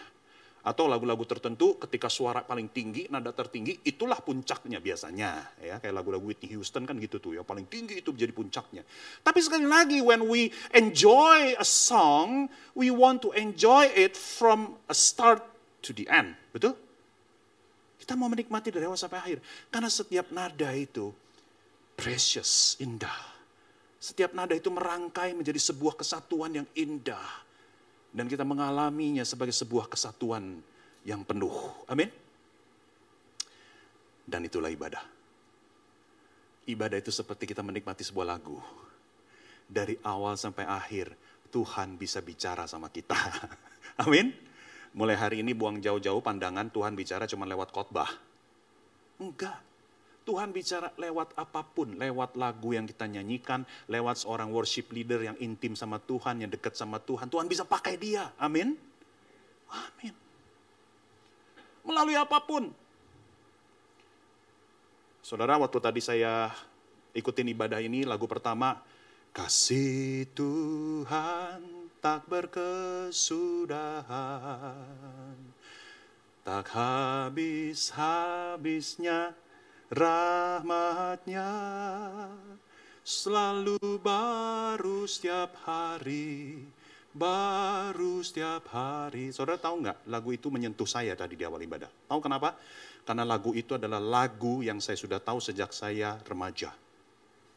Atau lagu-lagu tertentu ketika suara paling tinggi, nada tertinggi, itulah puncaknya biasanya. Ya, kayak lagu-lagu Whitney Houston kan gitu tuh, yang paling tinggi itu menjadi puncaknya. Tapi sekali lagi, when we enjoy a song, we want to enjoy it from a start to the end. Betul? Kita mau menikmati dari awal sampai akhir. Karena setiap nada itu precious, indah. Setiap nada itu merangkai menjadi sebuah kesatuan yang indah. Dan kita mengalaminya sebagai sebuah kesatuan yang penuh. Amin. Dan itulah ibadah. Ibadah itu seperti kita menikmati sebuah lagu. Dari awal sampai akhir, Tuhan bisa bicara sama kita. Amin. Mulai hari ini buang jauh-jauh pandangan Tuhan bicara cuma lewat khotbah. Enggak. Tuhan bicara lewat apapun, lewat lagu yang kita nyanyikan, lewat seorang worship leader yang intim sama Tuhan, yang dekat sama Tuhan. Tuhan bisa pakai dia, amin. Amin. Melalui apapun. Saudara, waktu tadi saya ikutin ibadah ini, lagu pertama, kasih Tuhan tak berkesudahan, tak habis-habisnya Rahmat-Nya selalu baru setiap hari. Baru setiap hari. Saudara tahu nggak lagu itu menyentuh saya tadi di awal ibadah? Tahu kenapa? Karena lagu itu adalah lagu yang saya sudah tahu sejak saya remaja.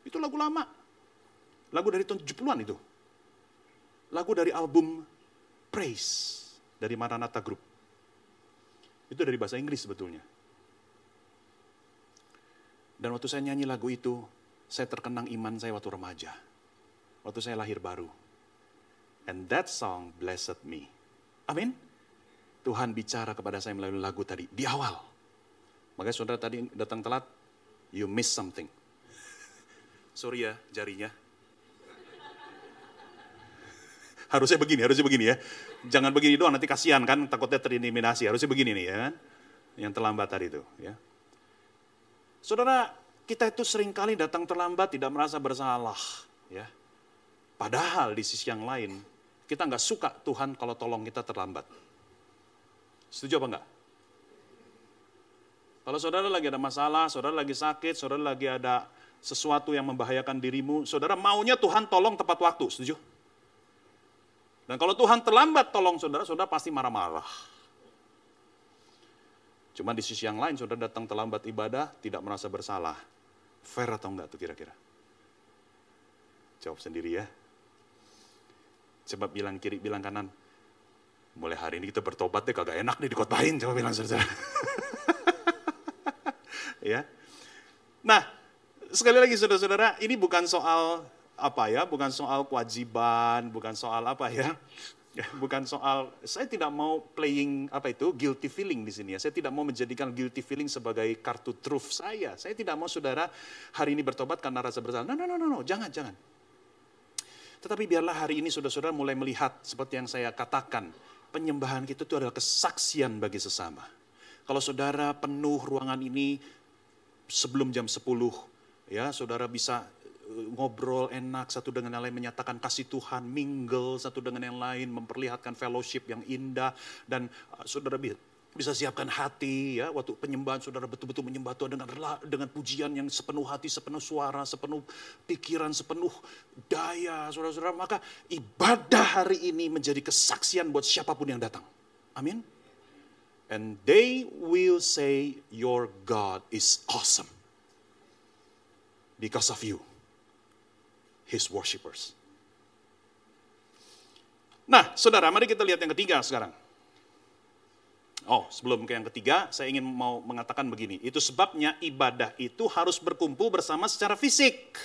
Itu lagu lama. Lagu dari tahun 70-an itu. Lagu dari album Praise dari Maranatha Group. Itu dari bahasa Inggris sebetulnya. Dan waktu saya nyanyi lagu itu, saya terkenang iman saya waktu remaja. Waktu saya lahir baru. And that song blessed me. Amin. Tuhan bicara kepada saya melalui lagu tadi di awal. Makanya saudara tadi datang telat, you miss something. Sorry ya jarinya. Harusnya begini ya. Jangan begini doang, nanti kasihan kan, takutnya terintimidasi. Harusnya begini nih ya kan. Yang terlambat tadi itu ya. Saudara, kita itu seringkali datang terlambat tidak merasa bersalah ya. Padahal di sisi yang lain, kita nggak suka Tuhan kalau tolong kita terlambat. Setuju apa enggak? Kalau saudara lagi ada masalah, saudara lagi sakit, saudara lagi ada sesuatu yang membahayakan dirimu, saudara maunya Tuhan tolong tepat waktu, setuju? Dan kalau Tuhan terlambat tolong saudara, saudara pasti marah-marah. Cuma di sisi yang lain, saudara datang terlambat ibadah, tidak merasa bersalah. Fair atau enggak tuh kira-kira? Jawab sendiri ya. Coba bilang kiri, bilang kanan. Mulai hari ini kita bertobat deh, kagak enak nih dikotbahin. Coba bilang saudara. Ya. Nah, sekali lagi saudara-saudara, ini bukan soal apa ya, bukan soal kewajiban, bukan soal apa ya. Bukan soal, saya tidak mau playing apa itu, guilty feeling di sini ya. Saya tidak mau menjadikan guilty feeling sebagai kartu truf saya. Saya tidak mau saudara hari ini bertobat karena rasa bersalah. No, jangan. Tetapi biarlah hari ini saudara-saudara mulai melihat seperti yang saya katakan. Penyembahan kita itu adalah kesaksian bagi sesama. Kalau saudara penuh ruangan ini sebelum jam 10, ya saudara bisa ngobrol enak satu dengan yang lain, menyatakan kasih Tuhan, mingle satu dengan yang lain, memperlihatkan fellowship yang indah, dan saudara bisa siapkan hati ya waktu penyembahan, saudara betul-betul menyembah Tuhan dengan pujian yang sepenuh hati, sepenuh suara, sepenuh pikiran, sepenuh daya, saudara-saudara. Maka ibadah hari ini menjadi kesaksian buat siapapun yang datang. Amin. And they will say your God is awesome because of you, His worshipers. Nah, saudara, mari kita lihat yang ketiga sekarang. Oh, sebelum ke yang ketiga, saya ingin mau mengatakan begini. Itu sebabnya ibadah itu harus berkumpul bersama secara fisik.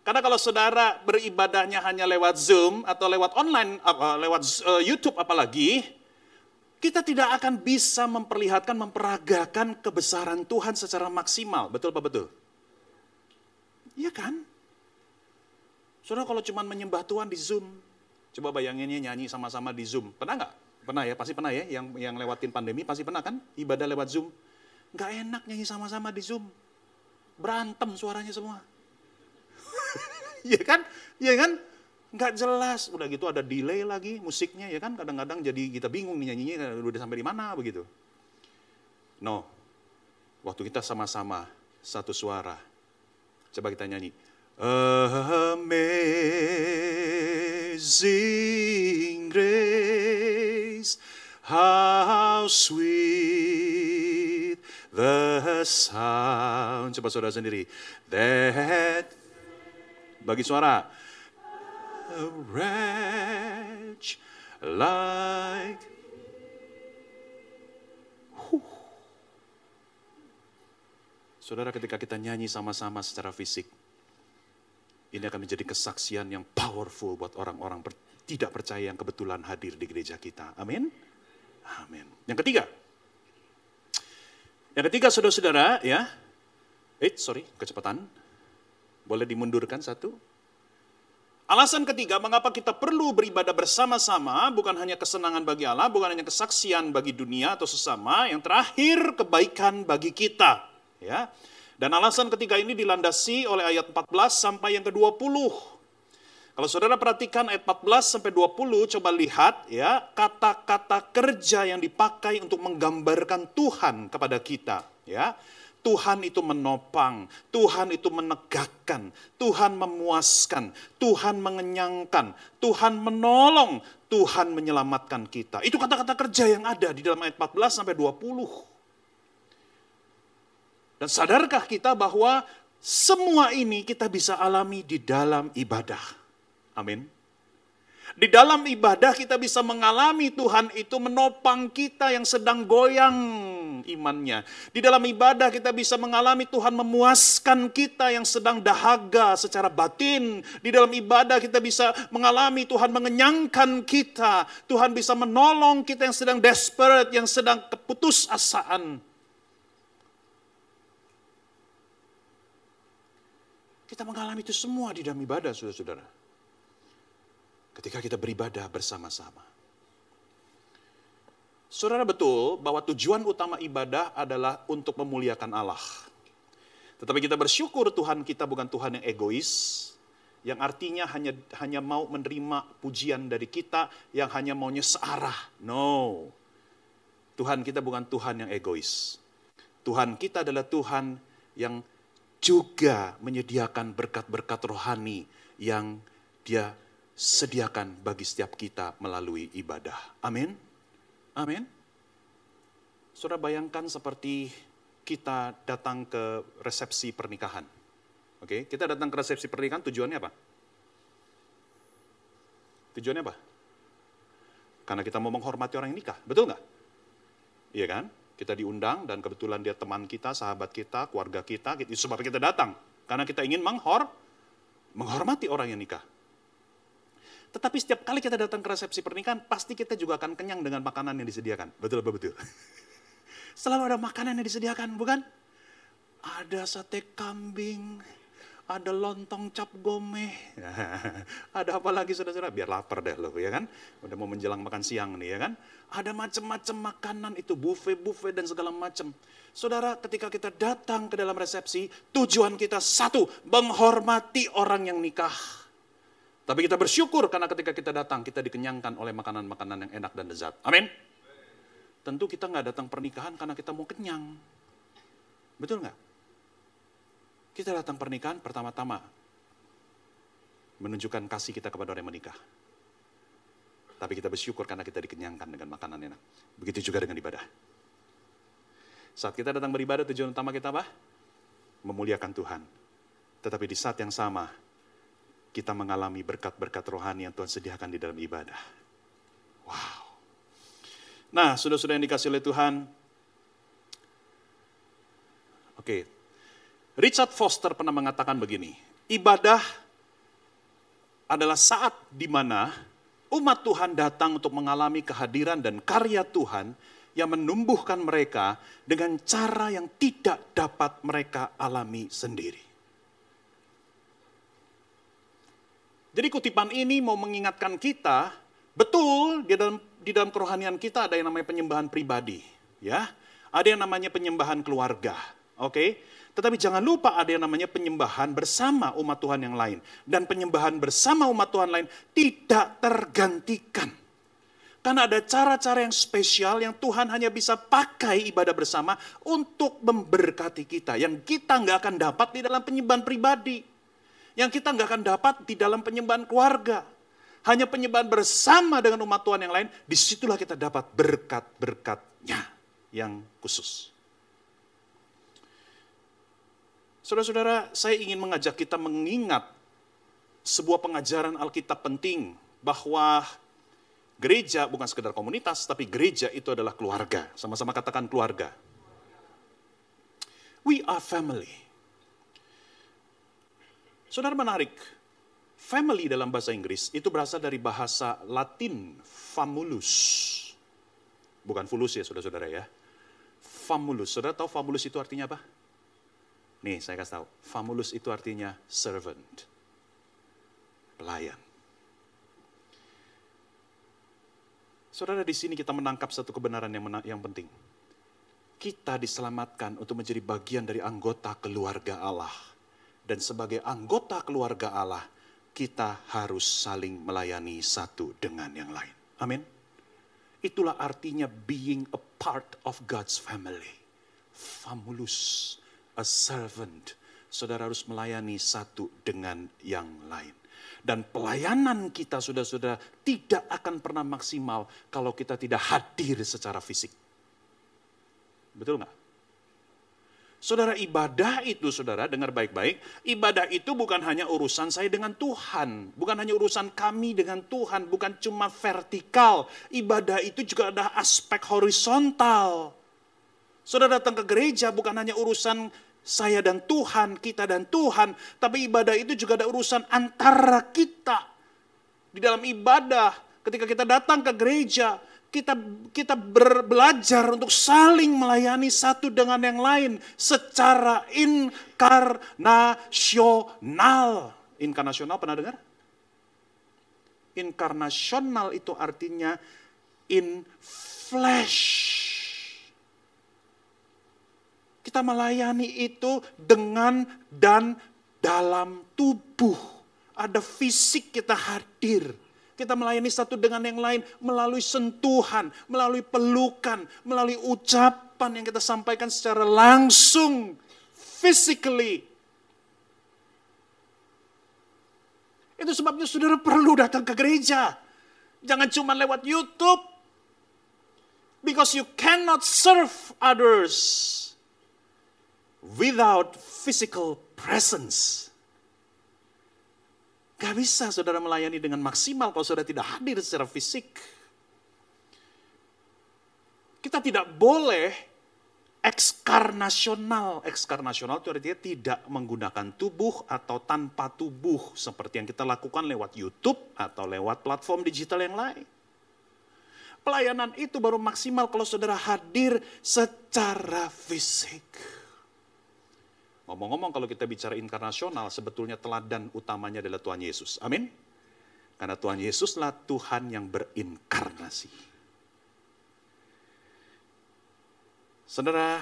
Karena kalau saudara beribadahnya hanya lewat Zoom atau lewat online, lewat YouTube apalagi, kita tidak akan bisa memperlihatkan, memperagakan kebesaran Tuhan secara maksimal. Betul apa betul? Iya kan? Saudara kalau cuma menyembah Tuhan di Zoom, coba bayanginnya nyanyi sama-sama di Zoom. Pernah nggak? Pernah ya, pasti pernah ya. Yang lewatin pandemi pasti pernah kan? Ibadah lewat Zoom. Nggak enak nyanyi sama-sama di Zoom. Berantem suaranya semua. Iya kan? Iya kan? Nggak jelas. Udah gitu ada delay lagi musiknya ya kan? Kadang-kadang jadi kita bingung nih nyanyinya udah sampai di mana begitu. No. Waktu kita sama-sama satu suara. Coba kita nyanyi. Amazing grace, how sweet the sound. Coba saudara sendiri. That, bagi suara. A wretch like. Saudara, ketika kita nyanyi sama-sama secara fisik, ini akan menjadi kesaksian yang powerful buat orang-orang tidak percaya yang kebetulan hadir di gereja kita. Amin. Amin. Yang ketiga. Yang ketiga saudara-saudara ya. Kecepatan. Boleh dimundurkan satu. Alasan ketiga mengapa kita perlu beribadah bersama-sama, bukan hanya kesenangan bagi Allah, bukan hanya kesaksian bagi dunia atau sesama, yang terakhir kebaikan bagi kita. Ya. Dan alasan ketiga ini dilandasi oleh ayat 14 sampai yang ke-20. Kalau saudara perhatikan ayat 14 sampai 20, coba lihat ya, kata-kata kerja yang dipakai untuk menggambarkan Tuhan kepada kita, ya. Tuhan itu menopang, Tuhan itu menegakkan, Tuhan memuaskan, Tuhan mengenyangkan, Tuhan menolong, Tuhan menyelamatkan kita. Itu kata-kata kerja yang ada di dalam ayat 14 sampai 20. Dan sadarkah kita bahwa semua ini kita bisa alami di dalam ibadah? Amin. Di dalam ibadah kita bisa mengalami Tuhan itu menopang kita yang sedang goyang imannya. Di dalam ibadah kita bisa mengalami Tuhan memuaskan kita yang sedang dahaga secara batin. Di dalam ibadah kita bisa mengalami Tuhan mengenyangkan kita. Tuhan bisa menolong kita yang sedang desperate, yang sedang keputusasaan. Kita mengalami itu semua di dalam ibadah, saudara-saudara. Ketika kita beribadah bersama-sama. Saudara, betul bahwa tujuan utama ibadah adalah untuk memuliakan Allah. Tetapi kita bersyukur Tuhan kita bukan Tuhan yang egois, yang artinya hanya mau menerima pujian dari kita, yang hanya maunya searah. No. Tuhan kita bukan Tuhan yang egois. Tuhan kita adalah Tuhan yang juga menyediakan berkat-berkat rohani yang Dia sediakan bagi setiap kita melalui ibadah. Amin. Amin. Saudara, bayangkan seperti kita datang ke resepsi pernikahan. Oke, kita datang ke resepsi pernikahan tujuannya apa? Tujuannya apa? Karena kita mau menghormati orang yang nikah, betul nggak? Iya kan? Kita diundang dan kebetulan dia teman kita, sahabat kita, keluarga kita, itu sebab kita datang. Karena kita ingin menghormati orang yang nikah. Tetapi setiap kali kita datang ke resepsi pernikahan, pasti kita juga akan kenyang dengan makanan yang disediakan. Betul apa betul? Selalu ada makanan yang disediakan, bukan? Ada sate kambing, ada lontong cap gomeh. Ada apa lagi saudara-saudara? Biar lapar deh loh, ya kan? Udah mau menjelang makan siang nih, ya kan? Ada macam-macam makanan itu, buffet dan segala macam. Saudara, ketika kita datang ke dalam resepsi, tujuan kita satu, menghormati orang yang nikah. Tapi kita bersyukur karena ketika kita datang, kita dikenyangkan oleh makanan-makanan yang enak dan lezat. Amin. Tentu kita nggak datang pernikahan karena kita mau kenyang. Betul nggak? Kita datang pernikahan pertama-tama menunjukkan kasih kita kepada orang yang menikah. Tapi kita bersyukur karena kita dikenyangkan dengan makanan enak. Begitu juga dengan ibadah. Saat kita datang beribadah, tujuan utama kita apa? Memuliakan Tuhan. Tetapi di saat yang sama, kita mengalami berkat-berkat rohani yang Tuhan sediakan di dalam ibadah. Wow. Nah, saudara-saudara yang dikasih oleh Tuhan. Oke. Richard Foster pernah mengatakan begini. Ibadah adalah saat di mana umat Tuhan datang untuk mengalami kehadiran dan karya Tuhan yang menumbuhkan mereka dengan cara yang tidak dapat mereka alami sendiri. Jadi kutipan ini mau mengingatkan kita, betul di dalam kerohanian kita ada yang namanya penyembahan pribadi, ya. Ada yang namanya penyembahan keluarga, oke? Tetapi jangan lupa ada yang namanya penyembahan bersama umat Tuhan yang lain. Dan penyembahan bersama umat Tuhan lain tidak tergantikan. Karena ada cara-cara yang spesial yang Tuhan hanya bisa pakai ibadah bersama untuk memberkati kita. Yang kita nggak akan dapat di dalam penyembahan pribadi. Yang kita nggak akan dapat di dalam penyembahan keluarga. Hanya penyembahan bersama dengan umat Tuhan yang lain, disitulah kita dapat berkat-berkatnya yang khusus. Saudara-saudara, saya ingin mengajak kita mengingat sebuah pengajaran Alkitab penting, bahwa gereja bukan sekedar komunitas, tapi gereja itu adalah keluarga. Sama-sama katakan keluarga. We are family. Saudara, menarik, family dalam bahasa Inggris itu berasal dari bahasa Latin famulus. Bukan fulus ya saudara-saudara ya. Famulus, saudara tahu famulus itu artinya apa? Nih saya kasih tahu, famulus itu artinya servant, pelayan. Saudara, di sini kita menangkap satu kebenaran yang penting. Kita diselamatkan untuk menjadi bagian dari anggota keluarga Allah. Dan sebagai anggota keluarga Allah, kita harus saling melayani satu dengan yang lain. Amin. Itulah artinya being a part of God's family. Famulus, a servant. Saudara harus melayani satu dengan yang lain. Dan pelayanan kita, saudara-saudara, tidak akan pernah maksimal kalau kita tidak hadir secara fisik. Betul nggak? Saudara, ibadah itu, saudara, dengar baik-baik, ibadah itu bukan hanya urusan saya dengan Tuhan, bukan hanya urusan kami dengan Tuhan, bukan cuma vertikal. Ibadah itu juga ada aspek horizontal. Saudara datang ke gereja bukan hanya urusan saya dan Tuhan, kita dan Tuhan, tapi ibadah itu juga ada urusan antara kita. Di dalam ibadah, ketika kita datang ke gereja, kita belajar untuk saling melayani satu dengan yang lain secara inkarnasional. Inkarnasional pernah dengar? Inkarnasional itu artinya in flesh. Kita melayani itu dengan dan dalam tubuh. Ada fisik kita hadir. Kita melayani satu dengan yang lain melalui sentuhan, melalui pelukan, melalui ucapan yang kita sampaikan secara langsung, physically. Itu sebabnya saudara perlu datang ke gereja. Jangan cuma lewat YouTube. Because you cannot serve others without physical presence. Gak bisa saudara melayani dengan maksimal kalau saudara tidak hadir secara fisik. Kita tidak boleh ekskarnasional. Ekskarnasional itu artinya tidak menggunakan tubuh atau tanpa tubuh. Seperti yang kita lakukan lewat YouTube atau lewat platform digital yang lain. Pelayanan itu baru maksimal kalau saudara hadir secara fisik. Ngomong-ngomong kalau kita bicara inkarnasional, sebetulnya teladan utamanya adalah Tuhan Yesus. Amin. Karena Tuhan Yesuslah Tuhan yang berinkarnasi. Saudara,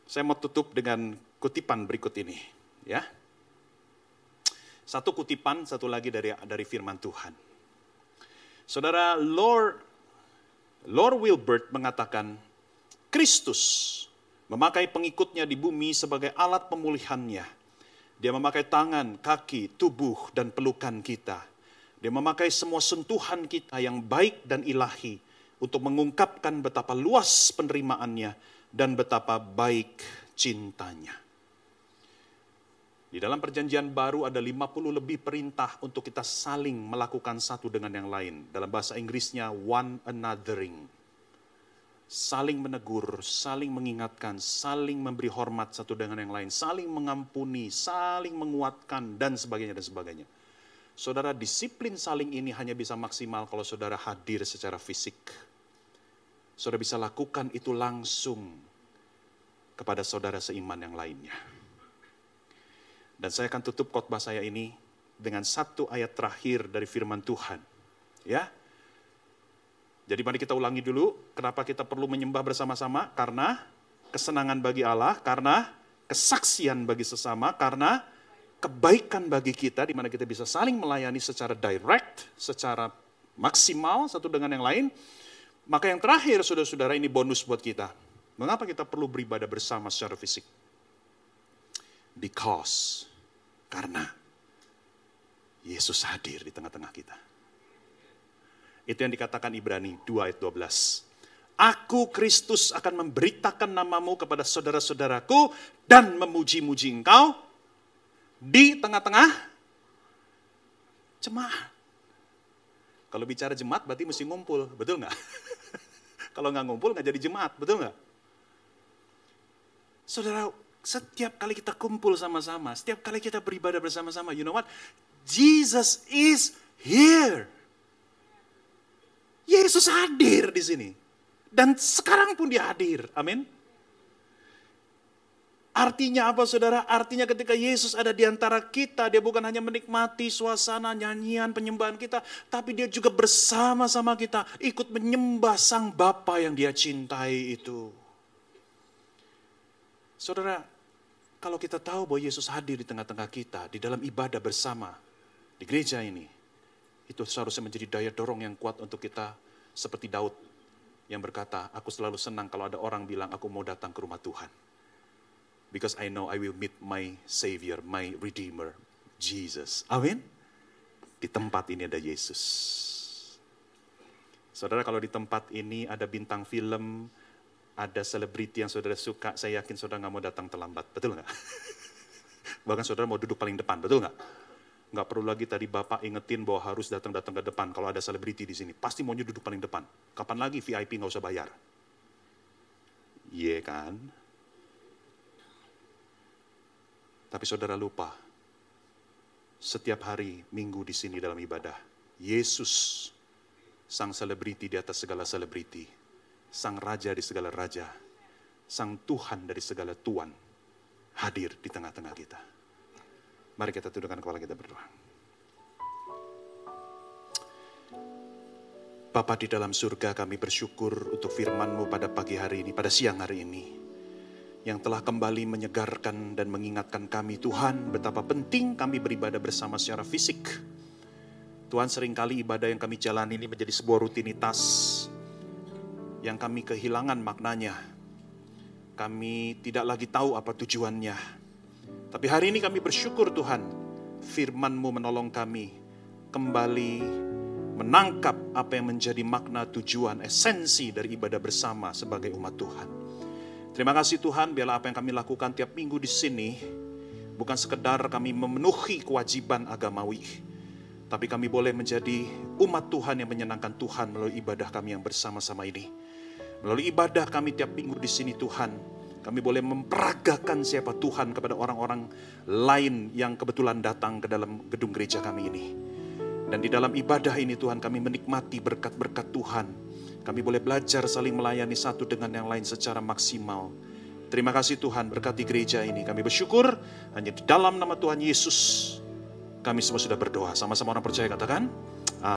saya mau tutup dengan kutipan berikut ini. Ya. Satu kutipan, satu lagi dari firman Tuhan. Saudara, Lord Wilbert mengatakan, Kristus memakai pengikutnya di bumi sebagai alat pemulihannya. Dia memakai tangan, kaki, tubuh, dan pelukan kita. Dia memakai semua sentuhan kita yang baik dan ilahi untuk mengungkapkan betapa luas penerimaannya dan betapa baik cintanya. Di dalam perjanjian baru ada 50 lebih perintah untuk kita saling melakukan satu dengan yang lain. Dalam bahasa Inggrisnya one anothering. Saling menegur, saling mengingatkan, saling memberi hormat satu dengan yang lain, saling mengampuni, saling menguatkan, dan sebagainya, dan sebagainya. Saudara, disiplin saling ini hanya bisa maksimal kalau saudara hadir secara fisik. Saudara bisa lakukan itu langsung kepada saudara seiman yang lainnya. Dan saya akan tutup khotbah saya ini dengan satu ayat terakhir dari firman Tuhan. Ya. Jadi mari kita ulangi dulu, kenapa kita perlu menyembah bersama-sama? Karena kesenangan bagi Allah, karena kesaksian bagi sesama, karena kebaikan bagi kita, di mana kita bisa saling melayani secara direct, secara maksimal satu dengan yang lain. Maka yang terakhir, saudara-saudara, ini bonus buat kita. Mengapa kita perlu beribadah bersama secara fisik? Karena Yesus hadir di tengah-tengah kita. Itu yang dikatakan Ibrani 2 ayat 12. Aku Kristus akan memberitakan namamu kepada saudara-saudaraku dan memuji-muji engkau di tengah-tengah jemaat. Kalau bicara jemaat berarti mesti ngumpul, betul nggak? Kalau nggak ngumpul nggak jadi jemaat, betul nggak? Saudara, setiap kali kita kumpul sama-sama, setiap kali kita beribadah bersama-sama, you know what? Jesus is here. Yesus hadir di sini. Dan sekarang pun dia hadir. Amin. Artinya apa saudara? Artinya ketika Yesus ada di antara kita, dia bukan hanya menikmati suasana nyanyian penyembahan kita, tapi dia juga bersama-sama kita ikut menyembah Sang Bapa yang dia cintai itu. Saudara, kalau kita tahu bahwa Yesus hadir di tengah-tengah kita, di dalam ibadah bersama, di gereja ini, itu seharusnya menjadi daya dorong yang kuat untuk kita seperti Daud yang berkata, aku selalu senang kalau ada orang bilang aku mau datang ke rumah Tuhan. Because I know I will meet my Savior, my Redeemer, Jesus. Amin. Di tempat ini ada Yesus. Saudara, kalau di tempat ini ada bintang film, ada selebriti yang saudara suka, saya yakin saudara nggak mau datang terlambat. Betul nggak? Bahkan saudara mau duduk paling depan, betul nggak? Nggak perlu lagi tadi Bapak ingetin bahwa harus datang-datang ke depan. Kalau ada selebriti di sini, pasti maunya duduk paling depan. Kapan lagi VIP nggak usah bayar? Iya kan? Tapi saudara lupa, setiap hari Minggu di sini dalam ibadah, Yesus, sang selebriti di atas segala selebriti, sang raja di segala raja, sang Tuhan dari segala Tuhan, hadir di tengah-tengah kita. Mari kita tundukkan kepala kita berdoa. Bapa di dalam surga, kami bersyukur untuk firman-Mu pada pagi hari ini, pada siang hari ini, yang telah kembali menyegarkan dan mengingatkan kami, Tuhan, betapa penting kami beribadah bersama secara fisik. Tuhan, seringkali ibadah yang kami jalani ini menjadi sebuah rutinitas yang kami kehilangan maknanya. Kami tidak lagi tahu apa tujuannya. Tapi hari ini kami bersyukur Tuhan, firman-Mu menolong kami kembali menangkap apa yang menjadi makna, tujuan, esensi dari ibadah bersama sebagai umat Tuhan. Terima kasih Tuhan, biarlah apa yang kami lakukan tiap minggu di sini bukan sekedar kami memenuhi kewajiban agamawi, tapi kami boleh menjadi umat Tuhan yang menyenangkan Tuhan melalui ibadah kami yang bersama-sama ini. Melalui ibadah kami tiap minggu di sini Tuhan, kami boleh memperagakan siapa Tuhan kepada orang-orang lain yang kebetulan datang ke dalam gedung gereja kami ini. Dan di dalam ibadah ini Tuhan, kami menikmati berkat-berkat Tuhan. Kami boleh belajar saling melayani satu dengan yang lain secara maksimal. Terima kasih Tuhan, berkati gereja ini. Kami bersyukur hanya di dalam nama Tuhan Yesus. Kami semua sudah berdoa. Sama-sama orang percaya katakan.